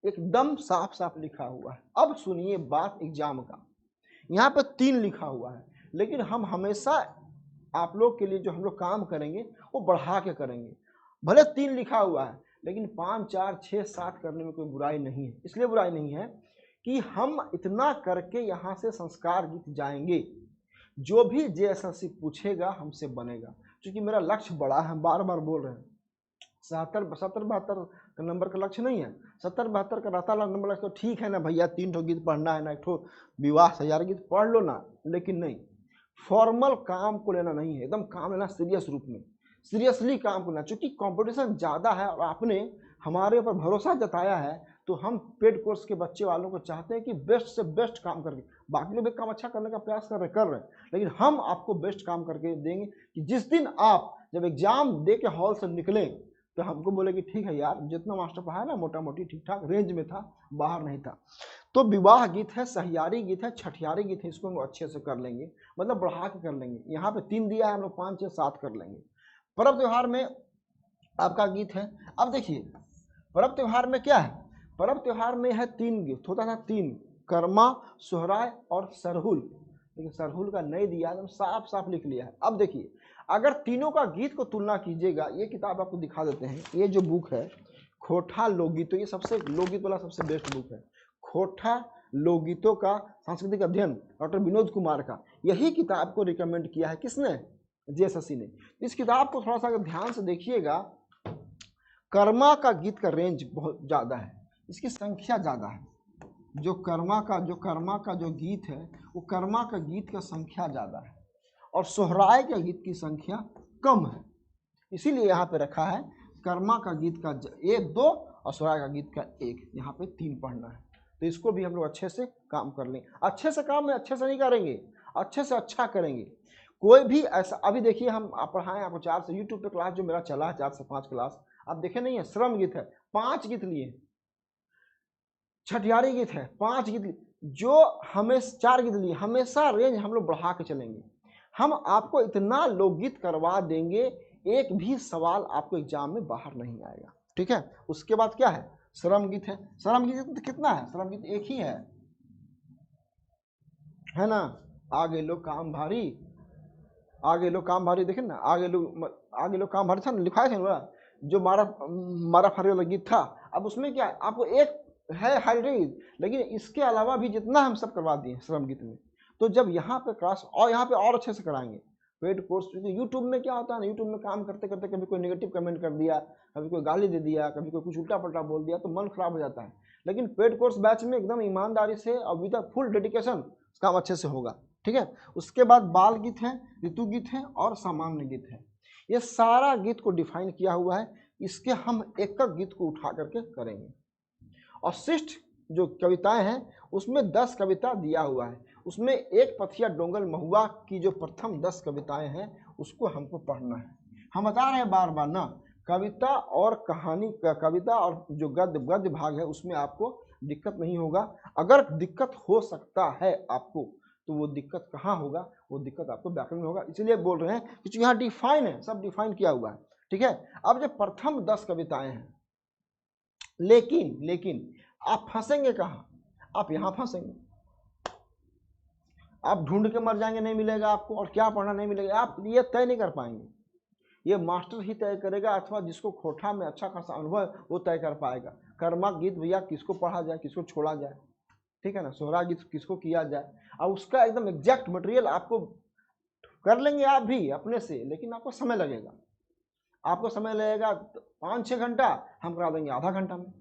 एकदम साफ साफ लिखा हुआ है। अब सुनिए बात एग्जाम का, यहाँ पर 3 लिखा हुआ है, लेकिन हम हमेशा आप लोग के लिए जो हम लोग काम करेंगे वो बढ़ा के करेंगे। भले 3 लिखा हुआ है, लेकिन 5, 4, 6, 7 करने में कोई बुराई नहीं है। इसलिए बुराई नहीं है कि हम इतना करके यहाँ से संस्कार गीत जाएंगे, जो भी जेएसएससी पूछेगा हमसे बनेगा। क्योंकि मेरा लक्ष्य बड़ा है, बार बार बोल रहे हैं, 70-72 का नंबर का लक्ष्य नहीं है, 70-72 का रहता नंबर लक्ष्य। तो ठीक है ना भैया, 3 ठो गीत पढ़ना है ना, 1 ठो विवाह सहियारी गीत पढ़ लो ना, लेकिन नहीं, फॉर्मल काम को लेना नहीं है, एकदम काम लेना सीरियस रूप में, सीरियसली काम करना। चूंकि कंपटीशन ज़्यादा है और आपने हमारे ऊपर भरोसा जताया है, तो हम पेड कोर्स के बच्चे वालों को चाहते हैं कि बेस्ट से बेस्ट काम करके, बाकी लोग भी काम अच्छा करने का प्रयास कर रहे हैं, लेकिन हम आपको बेस्ट काम करके देंगे कि जिस दिन आप जब एग्जाम दे के हॉल से निकलें तो हमको बोले कि ठीक है यार, जितना मास्टर पढ़ाया ना मोटा मोटी ठीक ठाक रेंज में था, बाहर नहीं था। तो विवाह गीत है, सहियारी गीत है, छठियारी गीत है, इसको हम अच्छे से कर लेंगे, मतलब बढ़ा के कर लेंगे। यहाँ पे 3 दिया है, हम लोग 5 या 7 कर लेंगे। पर्व त्योहार में आपका गीत है। अब देखिए पर्व त्योहार में क्या है, पर्व त्योहार में है 3 गीत होता था, 3, कर्मा, सोहराय और सरहुल। लेकिन सरहुल का नहीं दिया, एकदम साफ साफ लिख लिया है। अब देखिए अगर तीनों का गीत को तुलना कीजिएगा, ये किताब आपको दिखा देते हैं, ये जो बुक है खोठा लोकगीत, तो ये सबसे लोकगीत वाला सबसे बेस्ट बुक है, खोठा लोकगीतों का सांस्कृतिक अध्ययन, डॉक्टर विनोद कुमार का। यही किताब को रिकमेंड किया है किसने, जेएसएससी ने। इस किताब को थोड़ा सा अगर ध्यान से देखिएगा, कर्मा का गीत का रेंज बहुत ज़्यादा है, इसकी संख्या ज़्यादा है। जो कर्मा का जो गीत है वो कर्मा का गीत का संख्या ज़्यादा है, और सोहराय के गीत की संख्या कम है। इसीलिए यहाँ पे रखा है कर्मा का गीत का 1, 2 और सोहराय का गीत का 1, यहाँ पे 3 पढ़ना है। तो इसको भी हम लोग अच्छे से काम कर लेंगे। अच्छे से काम में अच्छे से नहीं करेंगे, अच्छे से अच्छा करेंगे। कोई भी ऐसा, अभी देखिए हम पढ़ाएं आपको 4 से, यूट्यूब पे क्लास जो मेरा चला है 4 से 5 क्लास, आप देखे नहीं है, श्रम गीत है 5 गीत लिए, छठियारी गीत है 5 गीत लिए, जो हमेशा 4 गीत लिए, हमेशा रेंज हम लोग बढ़ा के चलेंगे। हम आपको इतना लोकगीत करवा देंगे, एक भी सवाल आपको एग्जाम में बाहर नहीं आएगा, ठीक है। उसके बाद क्या है, श्रम गीत है। श्रम गीत कितना है, श्रम गीत एक ही है ना। आगे लो काम भारी, आगे लो काम भारी, देखे ना, आगे लो काम भारी था ना, लिखा है ना, जो मारा फारी वाला गीत था। अब उसमें क्या है, आपको एक है हाइड्रेज, लेकिन इसके अलावा भी जितना हम सब करवा दिए श्रम गीत में। तो जब यहाँ पे क्लास और यहाँ पे और अच्छे से कराएंगे पेड कोर्स, क्योंकि यूट्यूब में क्या होता है ना, यूट्यूब में काम करते करते कभी कोई नेगेटिव कमेंट कर दिया, कभी कोई गाली दे दिया, कभी कोई कुछ उल्टा पल्टा बोल दिया, तो मन खराब हो जाता है। लेकिन पेड कोर्स बैच में एकदम ईमानदारी से और विद फुल डेडिकेशन काम अच्छे से होगा, ठीक है। उसके बाद बाल गीत है, ऋतु गीत है और सामान्य गीत है। ये सारा गीत को डिफाइन किया हुआ है, इसके हम एक एक गीत को उठा करके करेंगे। और शिष्ट जो कविताएं हैं उसमें 10 कविता दिया हुआ है, उसमें एक पथिया डोंगल महुआ की जो प्रथम 10 कविताएं हैं उसको हमको पढ़ना है। हम बता रहे हैं बार बार ना, कविता और कहानी का, कविता और जो गद्य भाग है उसमें आपको दिक्कत नहीं होगा। अगर दिक्कत हो सकता है आपको, तो वो दिक्कत कहाँ होगा, वो दिक्कत आपको व्याकरण में होगा। इसलिए बोल रहे हैं क्योंकि यहाँ डिफाइन है, सब डिफाइन किया हुआ है, ठीक है। अब जो प्रथम 10 कविताएं हैं, लेकिन आप फंसेंगे कहाँ, आप यहाँ फंसेंगे, आप ढूंढ के मर जाएंगे, नहीं मिलेगा आपको, और क्या पढ़ना नहीं मिलेगा, आप ये तय नहीं कर पाएंगे, ये मास्टर ही तय करेगा, अथवा जिसको खोठा में अच्छा खासा अनुभव है वो तय कर पाएगा। कर्मा गीत भैया किसको पढ़ा जाए, किसको छोड़ा जाए, ठीक है ना, सोहरा गीत किसको किया जाए, और उसका एकदम एग्जैक्ट मटेरियल आपको कर लेंगे आप भी अपने से, लेकिन आपको समय लगेगा, आपको समय लगेगा 5-6 घंटा, हम करा देंगे आधा घंटा में।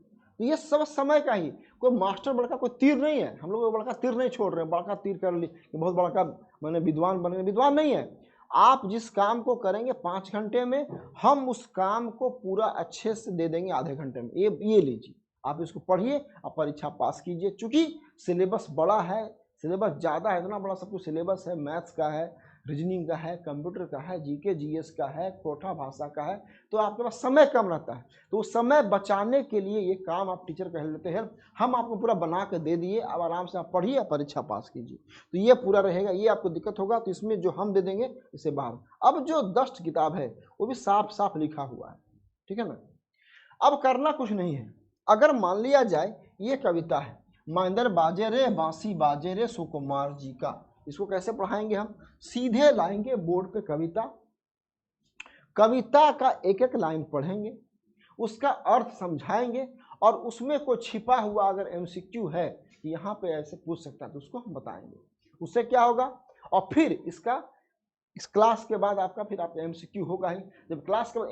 तो ये सब समय का ही, कोई मास्टर बड़का कोई तीर नहीं है, हम लोग बड़का तीर नहीं छोड़ रहे हैं, बड़का तीर कर ली कि बहुत बड़का मैंने विद्वान बनेंगे, विद्वान नहीं है। आप जिस काम को करेंगे 5 घंटे में, हम उस काम को पूरा अच्छे से दे देंगे आधे घंटे में। ये लीजिए, आप इसको पढ़िए और परीक्षा पास कीजिए। चूंकि सिलेबस बड़ा है, सिलेबस ज़्यादा है, इतना बड़ा सब कुछ सिलेबस है, मैथ्स का है, रीजनिंग का है, कंप्यूटर का है, जीके जीएस का है, कोठा भाषा का है, तो आपके पास समय कम रहता है। तो उस समय बचाने के लिए ये काम आप टीचर कह लेते हैं, हम आपको पूरा बना के दे दिए, अब आराम से आप पढ़िए, परीक्षा पास कीजिए। तो ये पूरा रहेगा, ये आपको दिक्कत होगा तो इसमें जो हम दे देंगे इससे बाहर। अब जो दस्ट किताब है वो भी साफ साफ लिखा हुआ है, ठीक है ना। अब करना कुछ नहीं है, अगर मान लिया जाए ये कविता है, महेंद्र बाजे रे बांसी बाजे रे सुकुमार जी का, इसको कैसे पढ़ाएंगे हम, सीधे लाएंगे बोर्ड पे कविता का एक एक लाइन पढ़ेंगे, उसका अर्थ समझाएंगे, और उसमें कोई छिपा हुआ अगर एमसीक्यू है कि यहाँ पे ऐसे पूछ सकता है तो उसको हम बताएंगे, उससे क्या होगा। और फिर इस क्लास के बाद आपका एमसीक्यू होगा ही। जब क्लास के बाद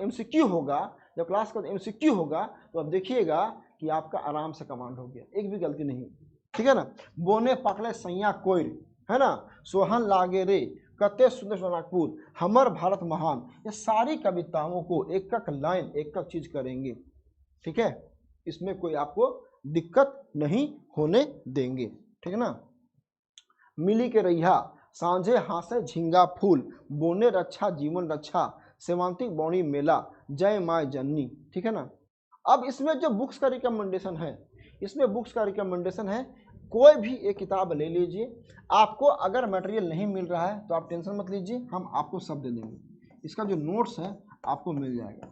एमसीक्यू होगा तो अब देखिएगा कि आपका आराम से कमांड हो गया, एक भी गलती नहीं, ठीक है ना। बोने पकड़े सैया कोई, है ना, सोहन लागे रे कते सुंदर नागपुर, हमर भारत महान, ये सारी कविताओं को एक एक लाइन एक एक चीज करेंगे, ठीक है। इसमें कोई आपको दिक्कत नहीं होने देंगे, ठीक है ना। मिली के रैया सांझे हासे झिंगा फूल, बोने रक्षा जीवन रक्षा, सेवांतिक बौनी मेला, जय माय जननी, ठीक है ना। अब इसमें जो बुक्स का रिकमेंडेशन है, इसमें बुक्स का रिकमेंडेशन है, कोई भी एक किताब ले लीजिए। आपको अगर मटेरियल नहीं मिल रहा है तो आप टेंशन मत लीजिए, हम आपको सब दे देंगे। इसका जो नोट्स है आपको मिल जाएगा,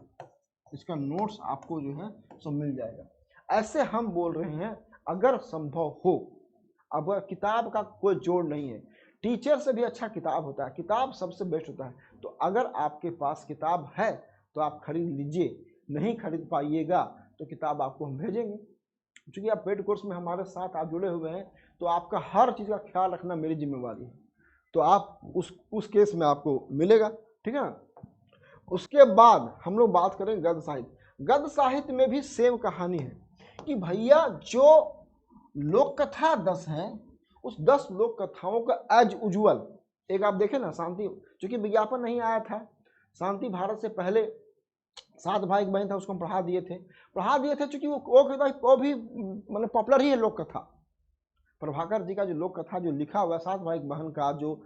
इसका नोट्स आपको जो है सब मिल जाएगा। ऐसे हम बोल रहे हैं अगर संभव हो, अब किताब का कोई जोड़ नहीं है, टीचर से भी अच्छा किताब होता है, किताब सबसे बेस्ट होता है। तो अगर आपके पास किताब है तो आप खरीद लीजिए, नहीं खरीद पाइएगा तो किताब आपको हम भेजेंगे। क्योंकि आप पेड कोर्स में हमारे साथ आप जुड़े हुए हैं तो आपका हर चीज़ का ख्याल रखना मेरी जिम्मेवारी है, तो आप उस केस में आपको मिलेगा, ठीक है ना। उसके बाद हम लोग बात करें गद्य साहित्य। गद्य साहित्य में भी सेम कहानी है कि भैया जो लोक कथा 10 है, उस 10 लोक कथाओं का एज उज्ज्वल एक आप देखें ना, शांति, चूंकि विज्ञापन नहीं आया था, शांति भारत से पहले 7 भाई एक बहन था, उसको हम पढ़ा दिए थे चूंकि वो भी मतलब पॉपुलर ही है लोक कथा। प्रभाकर जी का जो लोक कथा जो लिखा हुआ है 7 भाई एक बहन का, जो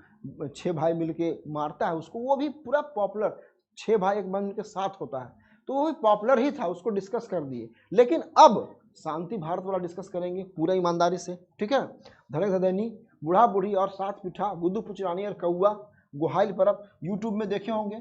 6 भाई मिलके मारता है उसको, वो भी पूरा पॉपुलर, 6 भाई एक बहन के साथ होता है, तो वो भी पॉपुलर ही था, उसको डिस्कस कर दिए। लेकिन अब शांति भारत वाला डिस्कस करेंगे पूरा ईमानदारी से, ठीक है। धड़क धदैनी, बूढ़ा बूढ़ी और 7 पीठा, गुड्डू पुचरानी और कौआ, गोहाइल परब, यूट्यूब में देखे होंगे,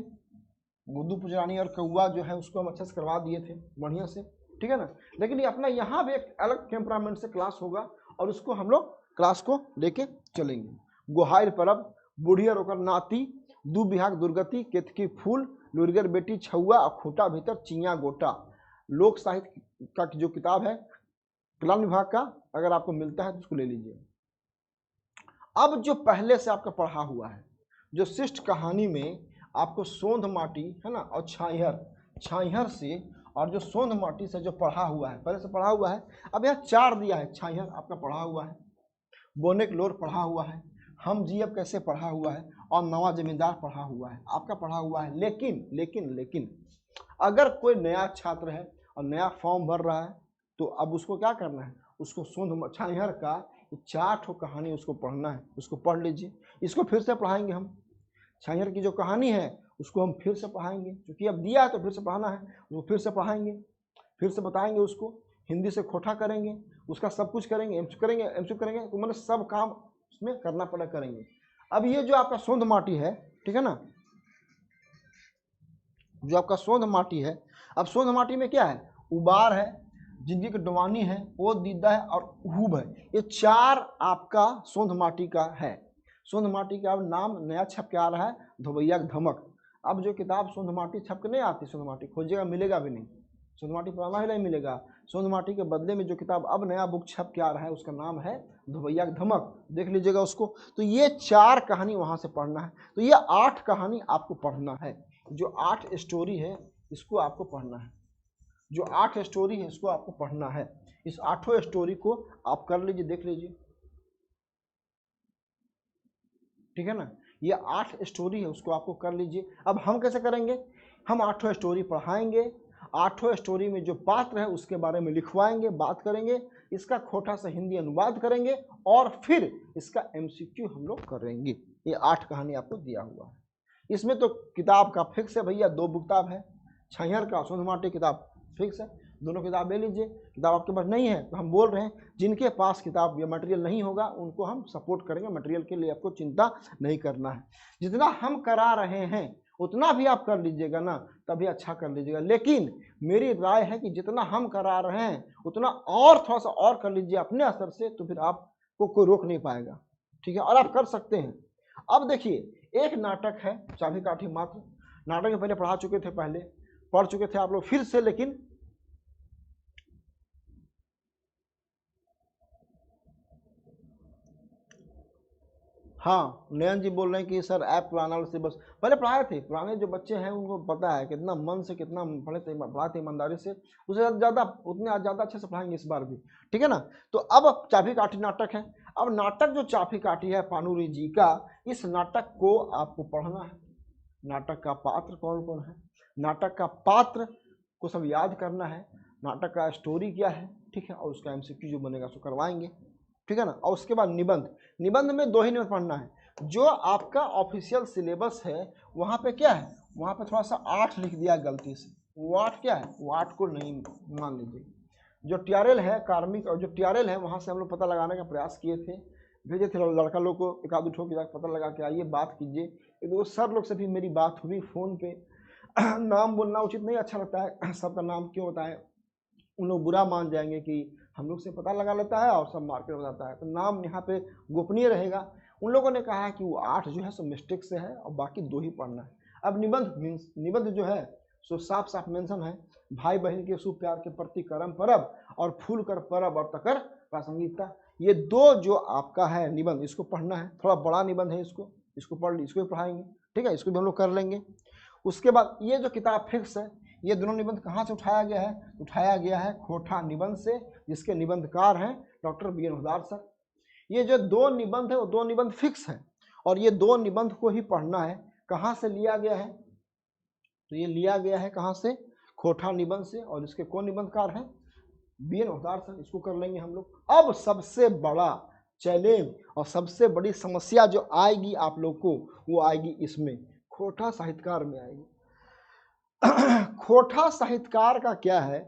गुड्डू पुचरानी और कौआ जो है उसको हम अच्छे से करवा दिए थे बढ़िया से, ठीक है ना। लेकिन ये अपना यहाँ भी एक अलग टेम्परामेंट से क्लास होगा और उसको हम लोग क्लास को लेके चलेंगे। गोहाइल परब, बूढ़ी और ओकर नाती, दू बिहाग दुर्गति, केतकी फूल, लुरगर बेटी, छुआ और खूटा भीतर चिंया गोटा। लोक साहित्य का जो किताब है कल्याण विभाग का, अगर आपको मिलता है तो उसको ले लीजिए। अब जो पहले से आपका पढ़ा हुआ है, जो शिष्ट कहानी में आपको सोंध माटी है ना और छाइहर से, और जो सोंध माटी से जो पढ़ा हुआ है, पहले से पढ़ा हुआ है, अब यहाँ 4 दिया है। छाइहर आपका पढ़ा हुआ है, बोने के लोर पढ़ा हुआ है, हम जी अब कैसे पढ़ा हुआ है, और नवा जमींदार पढ़ा हुआ है, आपका पढ़ा हुआ है। लेकिन अगर कोई नया छात्र है और नया फॉर्म भर रहा है तो अब उसको क्या करना है, उसको सोंध छाइहर का 4 ठो कहानी उसको पढ़ना है, उसको पढ़ लीजिए। इसको फिर से पढ़ाएंगे हम, छाइहर की जो कहानी है उसको हम फिर से पढ़ाएंगे, क्योंकि अब दिया है तो फिर से पढ़ाना है, वो फिर से पढ़ाएंगे, फिर से बताएंगे उसको, हिंदी से खोटा करेंगे, उसका सब कुछ करेंगे, एमसीक्यू करेंगे, तो मतलब सब काम उसमें करना पड़ा करेंगे। अब ये जो आपका सोंध माटी है, ठीक है ना, जो आपका सोंध माटी है, अब सोंध माटी में क्या है, उबार है, जिंदगी की डुबानी है, ओ दीदा है और हुब है, ये 4 आपका सोंध माटी का है। सोंध माटी का अब नाम नया छप के आ रहा है, धोबैया धमक। अब जो किताब सोंध माटी छप के नहीं आती, सोंध माटी खोजिएगा मिलेगा भी नहीं, सोंध माटी पुराना ही नहीं मिलेगा। सोंध माटी के बदले में जो किताब अब नया बुक छप के आ रहा है उसका नाम है धोबैया धमक, देख लीजिएगा उसको। तो ये 4 कहानी वहाँ से पढ़ना है, तो ये 8 कहानी आपको पढ़ना है। जो 8 स्टोरी है इसको आपको पढ़ना है, जो 8 स्टोरी है इसको आपको पढ़ना है। इस 8 स्टोरी को आप कर लीजिए, देख लीजिए, ठीक है ना। ये 8 स्टोरी है उसको आपको कर लीजिए। अब हम कैसे करेंगे, हम 8 स्टोरी पढ़ाएंगे, 8 स्टोरी में जो पात्र है उसके बारे में लिखवाएंगे, बात करेंगे, इसका खोटा सा हिंदी अनुवाद करेंगे और फिर इसका एमसीक्यू हम लोग करेंगे। ये 8 कहानी आपको दिया हुआ है। इसमें तो किताब का फिक्स है भैया, 2 किताब है, छाइहर का सोंध माटी किताब फिक्स है, दोनों किताब ले लीजिए। किताब आपके पास नहीं है तो हम बोल रहे हैं जिनके पास किताब या मटेरियल नहीं होगा उनको हम सपोर्ट करेंगे, मटेरियल के लिए आपको चिंता नहीं करना है। जितना हम करा रहे हैं उतना भी आप कर लीजिएगा ना, तभी अच्छा कर लीजिएगा। लेकिन मेरी राय है कि जितना हम करा रहे हैं उतना और थोड़ा सा और कर लीजिए अपने असर से, तो फिर आपको कोई रोक नहीं पाएगा, ठीक है, और आप कर सकते हैं। अब देखिए एक नाटक है चाबी काठी मात्र, नाटक में पहले पढ़ा चुके थे, पहले पढ़ चुके थे आप लोग फिर से, लेकिन हाँ नयन जी बोल रहे हैं कि सर ऐप पुराना से बस पहले पढ़ाए थे, पुराने जो बच्चे हैं उनको पता है कितना मन से कितना पढ़ाते ईमानदारी से, उससे ज़्यादा उतने ज़्यादा अच्छे से पढ़ाएंगे इस बार भी, ठीक है ना। तो अब चाबी काठी नाटक है, अब नाटक जो चाबी काठी है पानूरी जी का, इस नाटक को आपको पढ़ना है। नाटक का पात्र कौन कौन है, नाटक का पात्र को सब याद करना है, नाटक का स्टोरी क्या है, ठीक है, और उसका एमसीक्यू जो बनेगा उसको करवाएंगे, ठीक है ना। और उसके बाद निबंध में 2 ही निबंध पढ़ना है। जो आपका ऑफिशियल सिलेबस है वहाँ पे क्या है, वहाँ पे थोड़ा सा 8 लिख दिया गलती से, वाट क्या है, वाट को नहीं मान लीजिए। जो टीआरएल है कार्मिक, और जो टीआरएल है वहाँ से हम लोग पता लगाने का प्रयास किए थे, भेजे थे लड़का लोग को, एक आध उठो के पता लगा के आइए बात कीजिए। एक दो सर लोग से भी मेरी बात हुई फ़ोन पे। नाम बोलना उचित नहीं अच्छा लगता है, सबका नाम क्यों होता है, उन लोग बुरा मान जाएंगे कि हम लोग से पता लगा लेता है और सब मार्केट बताता है, तो नाम यहाँ पे गोपनीय रहेगा। उन लोगों ने कहा है कि वो 8 जो है सो मिस्टेक से है और बाकी 2 ही पढ़ना है। अब निबंध मीन्स निबंध जो है सो साफ साफ मेंशन है, भाई बहन के शुभ प्यार के प्रति करम परब और फूल कर परब और तकर प्रासंगिकता, ये 2 जो आपका है निबंध, इसको पढ़ना है। थोड़ा बड़ा निबंध है, इसको पढ़ ली, इसको भी पढ़ाएंगे, ठीक है, इसको भी हम लोग कर लेंगे। उसके बाद ये जो किताब फिक्स है, ये दोनों निबंध कहाँ से उठाया गया है, उठाया गया है खोटा निबंध से, जिसके निबंधकार हैं डॉक्टर बी एन हुदार सर। ये जो 2 निबंध है वो 2 निबंध फिक्स है, और ये 2 निबंध को ही पढ़ना है। कहाँ से लिया गया है, तो ये लिया गया है कहाँ से, खोटा निबंध से, और इसके कौन निबंधकार हैं, बी एन हुदार सर। इसको कर लेंगे हम लोग। अब सबसे बड़ा चैलेंज और सबसे बड़ी समस्या जो आएगी आप लोग को, वो आएगी इसमें, खोटा साहित्यकार में आएगी। खोटा साहित्यकार का क्या है,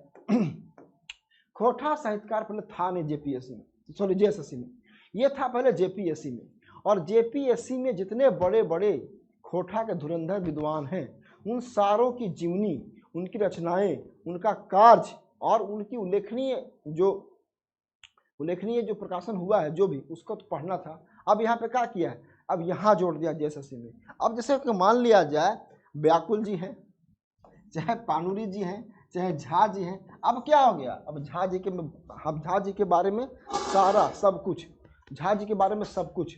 खोटा साहित्यकार पहले था नहीं जेपीएससी में, सॉरी जेएसएससी में, ये था पहले जेपीएससी में। और जेपीएससी में जितने बड़े बड़े खोटा के धुरंधर विद्वान हैं, उन सारों की जीवनी, उनकी रचनाएं, उनका कार्य और उनकी उल्लेखनीय जो प्रकाशन हुआ है जो भी, उसको तो पढ़ना था। अब यहाँ पे क्या किया है, अब यहाँ जोड़ दिया जेएसएससी में। अब जैसे मान लिया जाए व्याकुल जी हैं, चाहे पानुरी जी हैं, चाहे झा जी हैं, अब क्या हो गया, अब झा जी के बारे में सारा सब कुछ, झा जी के बारे में सब कुछ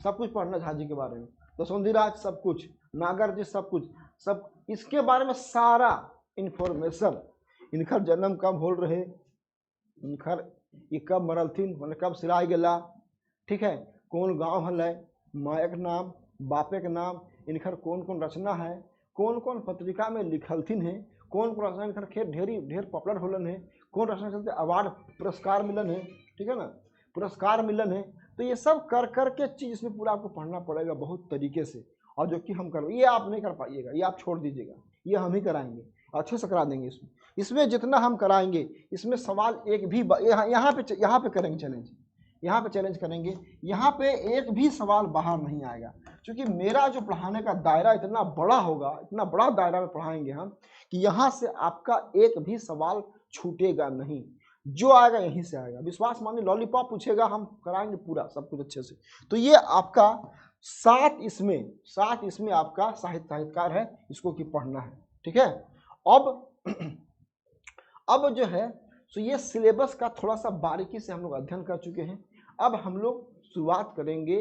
पढ़ना, झा जी के बारे में, दशोंधी राज सब कुछ, नागर जी सब कुछ, सब इसके बारे में सारा इन्फॉर्मेशन, इनकर जन्म कब हो रहे, इनकर ये कब मरल थी, मैंने कब सिराय गला, ठीक है, कौन गाँव हल, मायक नाम, बापे के नाम, इनकर कौन कौन रचना है, कौन कौन पत्रिका में लिखल थी है, कौन कौन रचना इनकर खेत ढेर पॉपुलर होलन है, कौन रचना चलते अवार्ड पुरस्कार मिलन है, ठीक है ना, पुरस्कार मिलन है। तो ये सब कर कर के चीज़ इसमें पूरा आपको पढ़ना पड़ेगा बहुत तरीके से, और जो कि हम कर, ये आप नहीं कर पाइएगा, ये आप छोड़ दीजिएगा, ये हम ही कराएंगे, अच्छे से करा देंगे। इसमें जितना हम कराएंगे, इसमें सवाल एक भी यहाँ पे करेंगे चैलेंज, यहाँ पे चैलेंज करेंगे, यहाँ पे एक भी सवाल बाहर नहीं आएगा, क्योंकि मेरा जो पढ़ाने का दायरा इतना बड़ा होगा, इतना बड़ा दायरा में पढ़ाएंगे हम कि यहाँ से आपका एक भी सवाल छूटेगा नहीं, जो आएगा यहीं से आएगा। विश्वास मानिए, लॉलीपॉप पूछेगा, हम कराएंगे पूरा सब कुछ अच्छे से। तो ये आपका 7 इसमें आपका साहित्यकार है, इसको की पढ़ना है, ठीक है। अब जो है तो ये सिलेबस का थोड़ा सा बारीकी से हम लोग अध्ययन कर चुके हैं। अब हम लोग शुरुआत करेंगे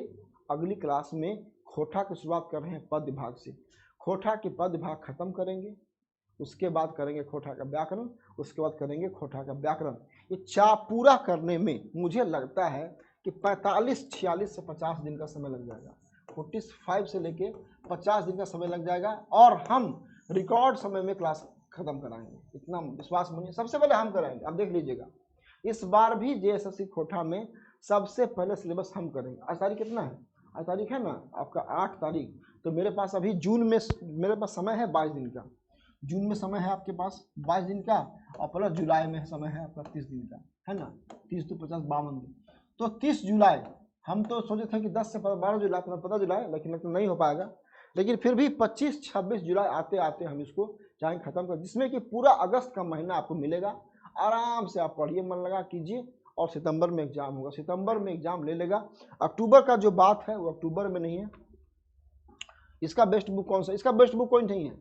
अगली क्लास में, खोटा की शुरुआत कर रहे हैं पद विभाग से। खोटा के पद विभाग खत्म करेंगे, उसके बाद करेंगे खोटा का व्याकरण, उसके बाद करेंगे खोटा का व्याकरण। ये पूरा करने में मुझे लगता है कि 45, 46 से 50 दिन का समय लग जाएगा, 45 से लेके 50 दिन का समय लग जाएगा, और हम रिकॉर्ड समय में क्लास खत्म कराएंगे, इतना विश्वास मानिए। सबसे पहले हम कराएंगे, आप देख लीजिएगा, इस बार भी जेएसएससी खोटा में सबसे पहले सिलेबस हम करेंगे। आज तारीख कितना है, आज तारीख है ना आपका 8 तारीख, तो मेरे पास अभी जून में मेरे पास समय है 22 दिन का, जून में समय है आपके पास 22 दिन का, और प्लस जुलाई में समय है आपका 30 दिन का, है ना, 30 तो 50 52 दिन, तो 30 जुलाई। हम तो सोचे थे कि 10 से 12 जुलाई, 15 जुलाई, लेकिन नहीं हो पाएगा, लेकिन फिर भी 25-26 जुलाई आते आते हम इसको चाहे खत्म कर, जिसमें कि पूरा अगस्त का महीना आपको मिलेगा। आराम से आप पढ़िए, मन लगा कीजिए, और सितंबर में एग्जाम होगा, सितंबर में एग्जाम ले लेगा। अक्टूबर का जो बात है वो अक्टूबर में नहीं है। इसका बेस्ट बुक कौन सा, इसका बेस्ट बुक कोई नहीं है।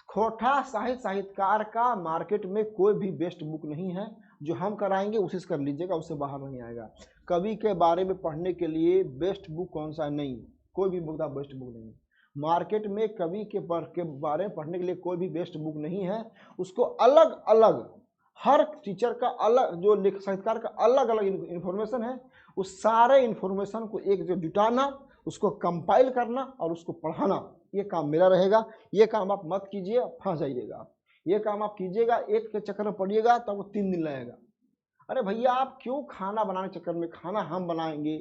खोटा साहित्यकार का मार्केट में कोई भी बेस्ट बुक नहीं है, जो हम कराएंगे उसी से कर लीजिएगा, उससे बाहर नहीं आएगा। कवि के बारे में पढ़ने के लिए बेस्ट बुक कौन सा नहीं, कोई भी बुक का बेस्ट बुक नहीं। मार्केट में कवि के बारे में पढ़ने के लिए कोई भी बेस्ट बुक नहीं है। उसको अलग अलग, हर टीचर का अलग, जो साहित्यकार का अलग अलग इन्फॉर्मेशन है, उस सारे इन्फॉर्मेशन को एक जगह जुटाना, उसको कंपाइल करना और उसको पढ़ाना, ये काम मेरा रहेगा। ये काम आप मत कीजिए, फंस जाइएगा। ये काम आप कीजिएगा, एक के चक्कर में पढ़िएगा तो आपको 3 दिन लगेगा। अरे भैया आप क्यों खाना बनाने के चक्कर में, खाना हम बनाएंगे,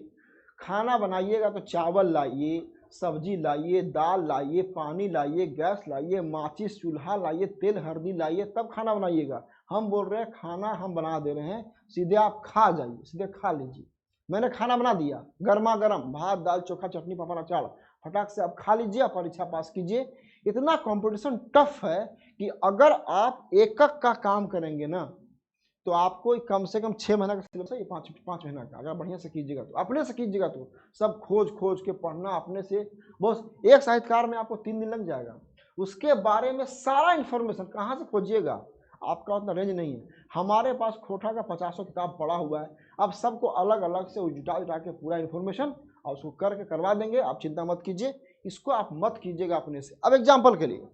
खाना बनाइएगा तो चावल लाइए, सब्जी लाइए, दाल लाइए, पानी लाइए, गैस लाइए, माचिस, चूल्हा लाइए, तेल हल्दी लाइए, तब खाना बनाइएगा। हम बोल रहे हैं खाना हम बना दे रहे हैं, सीधे आप खा जाइए, सीधे खा लीजिए। मैंने खाना बना दिया, गर्मा गर्म भात दाल चोखा चटनी पापड़ अचार, फटाक से आप खा लीजिए, परीक्षा पास कीजिए। इतना कंपटीशन टफ है कि अगर आप एक का काम करेंगे ना तो आपको कम से कम 6 महीना का सिलेबस है, ये 5 महीना का। अगर बढ़िया से कीजिएगा तो, अपने से कीजिएगा तो सब खोज खोज के पढ़ना अपने से। बस एक साहित्यकार में आपको 3 दिन लग जाएगा, उसके बारे में सारा इन्फॉर्मेशन कहाँ से खोजिएगा, आपका उतना रेंज नहीं है। हमारे पास खोटा का 50 किताब पड़ा हुआ है, अब सबको अलग अलग से जुटा के पूरा इन्फॉर्मेशन और उसको करके करवा देंगे। आप चिंता मत कीजिए, इसको आप मत कीजिएगा अपने से। अब एग्जाम्पल के लिए,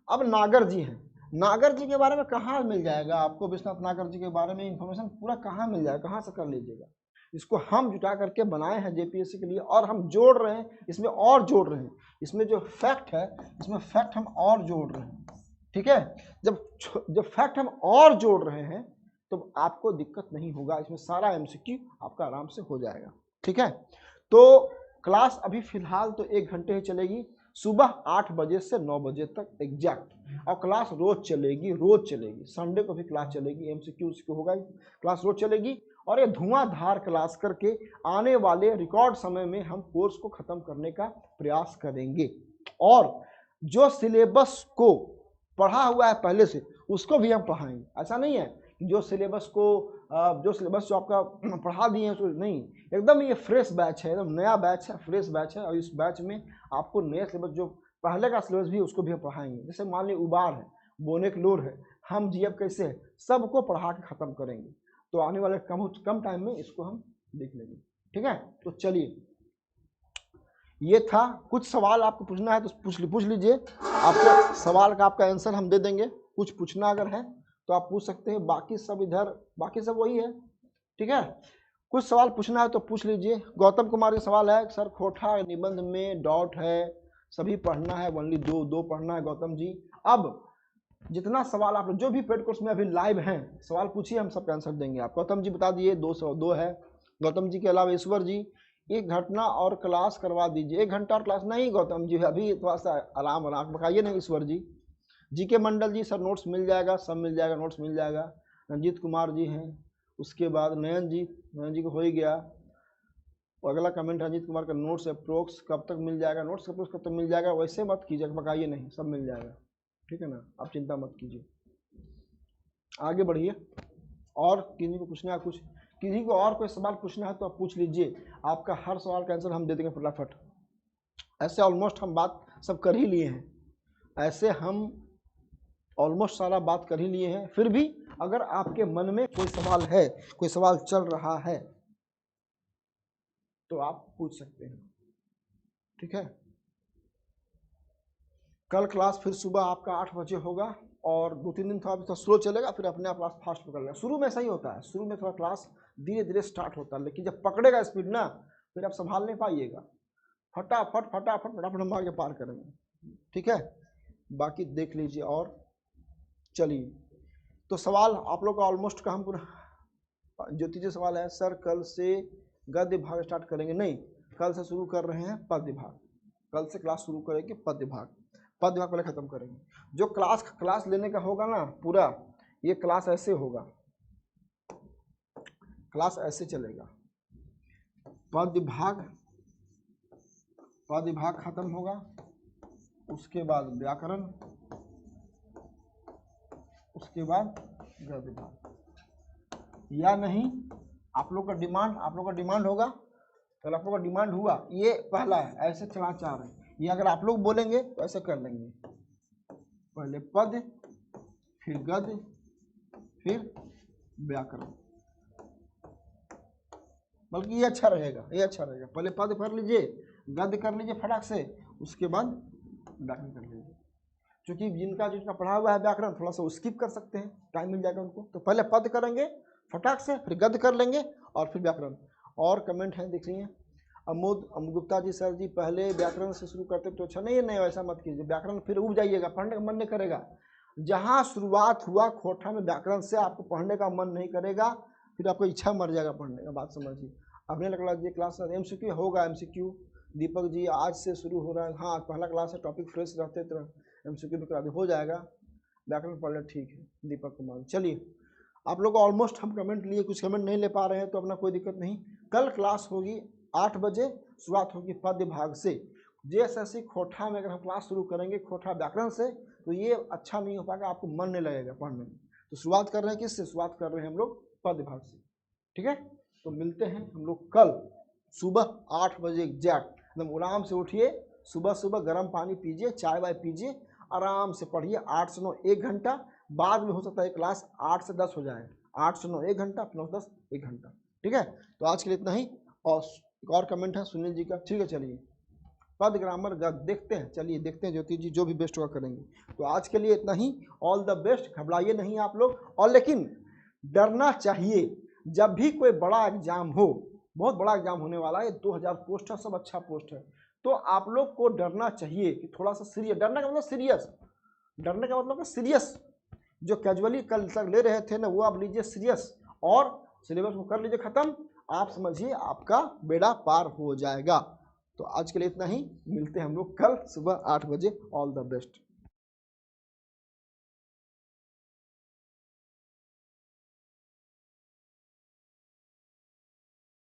अब नागर जी हैं, नागर जी के बारे में कहाँ मिल जाएगा आपको, विश्वनाथ नागर जी के बारे में इंफॉर्मेशन पूरा कहाँ मिल जाएगा, कहाँ से कर लीजिएगा। इसको हम जुटा करके बनाए हैं जेपीएससी के लिए, और हम जोड़ रहे हैं इसमें, और जोड़ रहे हैं इसमें जो फैक्ट है, इसमें फैक्ट हम और जोड़ रहे हैं। ठीक है, जब फैक्ट हम और जोड़ रहे हैं तो आपको दिक्कत नहीं होगा, इसमें सारा एमसीक्यू आपका आराम से हो जाएगा। ठीक है, तो क्लास अभी फिलहाल तो 1 घंटे ही चलेगी, सुबह 8 बजे से 9 बजे तक एग्जैक्ट, और क्लास रोज चलेगी, रोज चलेगी। संडे को भी क्लास चलेगी, एमसीक्यू उसको होगा, क्लास रोज चलेगी। और ये धुआंधार क्लास करके आने वाले रिकॉर्ड समय में हम कोर्स को खत्म करने का प्रयास करेंगे, और जो सिलेबस को पढ़ा हुआ है पहले से उसको भी हम पढ़ाएंगे। ऐसा नहीं है जो सिलेबस जो आपका पढ़ा दिए हैं उसको नहीं, एकदम ये फ्रेश बैच है, एकदम नया बैच है, फ्रेश बैच है। और इस बैच में आपको नया सिलेबस, जो पहले का सिलेबस भी उसको भी हम पढ़ाएंगे। जैसे मान लीजिए उबार है, बोनेक्लोर है, हम जीएफ कैसे है, सबको पढ़ा के खत्म करेंगे। तो आने वाले कम टाइम में इसको हम देख लेंगे। ठीक है, तो चलिए, ये था। कुछ सवाल आपको पूछना है तो पूछ लीजिए, आपके सवाल का आपका आंसर हम दे देंगे। कुछ पूछना अगर है तो आप पूछ सकते हैं, बाकी सब वही है। ठीक है, कुछ सवाल पूछना है तो पूछ लीजिए। गौतम कुमार का सवाल है, सर खोटा निबंध में डॉट है, सभी पढ़ना है, ओनली दो पढ़ना है गौतम जी। अब जितना सवाल आप जो भी पेड कोर्स में अभी लाइव हैं, सवाल पूछिए, हम सबका आंसर देंगे। आप गौतम जी बता दिए 202 है। गौतम जी के अलावा ईश्वर जी, 1 घंटा और क्लास करवा दीजिए। 1 घंटा और क्लास नहीं गौतम जी, अभी थोड़ा सा आराम बताइए ना ईश्वर जी। जीके मंडल जी, सर नोट्स मिल जाएगा, सब मिल जाएगा, नोट्स मिल जाएगा। रंजीत कुमार जी हैं, उसके बाद नयन जी को हो ही गया। और अगला कमेंट रंजीत कुमार का, नोट्स अप्रोक्स कब तक मिल जाएगा, नोट्स अप्रोक्स कब तक मिल जाएगा, वैसे मत कीजिए, पकाइए नहीं, सब मिल जाएगा। ठीक है ना, आप चिंता मत कीजिए, आगे बढ़िए। और किसी को पूछना है, किसी को और कोई सवाल पूछना है तो आप पूछ लीजिए, आपका हर सवाल का आंसर हम दे देंगे फटाफट। ऐसे ऑलमोस्ट हम बात सब कर ही लिए हैं, ऐसे हम ऑलमोस्ट सारा बात कर ही लिए हैं। फिर भी अगर आपके मन में कोई सवाल है, कोई सवाल चल रहा है तो आप पूछ सकते हैं। ठीक है, कल क्लास फिर सुबह आपका 8 बजे होगा, और 2-3 दिन थोड़ा स्लो चलेगा, फिर अपने आप क्लास फास्ट पकड़ लेगा। शुरू में ऐसा ही होता है, शुरू में थोड़ा क्लास धीरे धीरे स्टार्ट होता है, लेकिन जब पकड़ेगा स्पीड ना, फिर आप संभाल नहीं पाइएगा, फटाफट हम आगे पार करेंगे। ठीक है, बाकी देख लीजिए। और चलिए, तो सवाल आप लोग का ऑलमोस्ट का हम पूरा। ज्योति जी सवाल है, सर कल से गद्य भाग स्टार्ट करेंगे? नहीं, कल से शुरू कर रहे हैं पद्य भाग, कल से क्लास शुरू करेंगे पद्य भाग पहले खत्म करेंगे। जो क्लास लेने का होगा ना पूरा, ये क्लास ऐसे होगा, क्लास ऐसे चलेगा। पद्य भाग खत्म होगा, उसके बाद व्याकरण, उसके बाद गद्य भाग। या नहीं, आप लोग का डिमांड होगा, कल आप लोग का डिमांड हुआ, ये पहला है, ऐसे चला चाह रहे हैं, ये अगर आप लोग बोलेंगे तो ऐसे कर लेंगे, पहले पद्य, फिर गद्य, फिर व्याकरण। बल्कि ये अच्छा रहेगा, पहले पद्य कर लीजिए, गद्य कर लीजिए फटाक से, उसके बाद व्याकरण कर लीजिए। क्योंकि जिनका पढ़ा हुआ है व्याकरण, थोड़ा सा स्किप कर सकते हैं, टाइम मिल जाएगा उनको। तो पहले पद्य करेंगे फटाक से, फिर गद्य कर लेंगे, और फिर व्याकरण। और कमेंट है देख लीजिए, अमोद गुप्ता जी, सर जी पहले व्याकरण से शुरू करते तो अच्छा। नहीं, वैसा मत कीजिए, व्याकरण फिर उब जाइएगा, पढ़ने का मन नहीं करेगा। जहाँ शुरुआत हुआ खोटा में व्याकरण से, आपको पढ़ने का मन नहीं करेगा, फिर आपको इच्छा मर जाएगा पढ़ने का, बात समझिए। अपने लग लीजिए क्लास एमसीक्यू होगा, एमसीक्यू दीपक जी आज से शुरू हो रहा है, हाँ पहला क्लास है, टॉपिक फ्रेश रहते तो MCQ भी करा दे, हो जाएगा, व्याकरण पढ़ ले, ठीक है दीपक कुमार। चलिए आप लोग ऑलमोस्ट हम कमेंट लिए, कुछ कमेंट नहीं ले पा रहे हैं तो अपना कोई दिक्कत नहीं। कल क्लास होगी 8 बजे, शुरुआत होगी पद्य भाग से। JSSC खोटा में अगर हम क्लास शुरू करेंगे खोटा व्याकरण से तो ये अच्छा नहीं हो पाएगा, आपको मन नहीं लगेगा पढ़ने में। तो शुरुआत कर रहे हैं किससे, शुरुआत कर रहे हैं हम लोग पद्य भाग से, ठीक है। तो मिलते हैं हम लोग कल सुबह 8 बजे एग्जैक्ट। एकदम आराम से उठिए, सुबह सुबह गर्म पानी पीजिए, चाय वाय पीजिए, आराम से पढ़िए। 8 से 9 1 घंटा, बाद में हो सकता है क्लास 8 से 10 हो जाए, 8 से 9 1 घंटा, 9 से 10 1 घंटा, ठीक है। तो आज के लिए इतना ही। और एक और कमेंट है सुनील जी का, ठीक है। चलिए पद ग्रामर देखते हैं, चलिए देखते हैं ज्योति जी जो भी बेस्ट होगा करेंगे। तो आज के लिए इतना ही, ऑल द बेस्ट, घबराइए नहीं आप लोग। और लेकिन डरना चाहिए, जब भी कोई बड़ा एग्जाम हो, बहुत बड़ा एग्जाम होने वाला है, 2000 पोस्ट है, सब अच्छा पोस्ट है, तो आप लोग को डरना चाहिए कि थोड़ा सा सीरियस, डरने का मतलब सीरियस, डरने का मतलब सीरियस, जो कैजुअली कल तक ले रहे थे ना वो आप लीजिए सीरियस, और सिलेबस को कर लीजिए खत्म, आप समझिए आपका बेड़ा पार हो जाएगा। तो आज के लिए इतना ही, मिलते हैं हम लोग कल सुबह 8 बजे। All the best.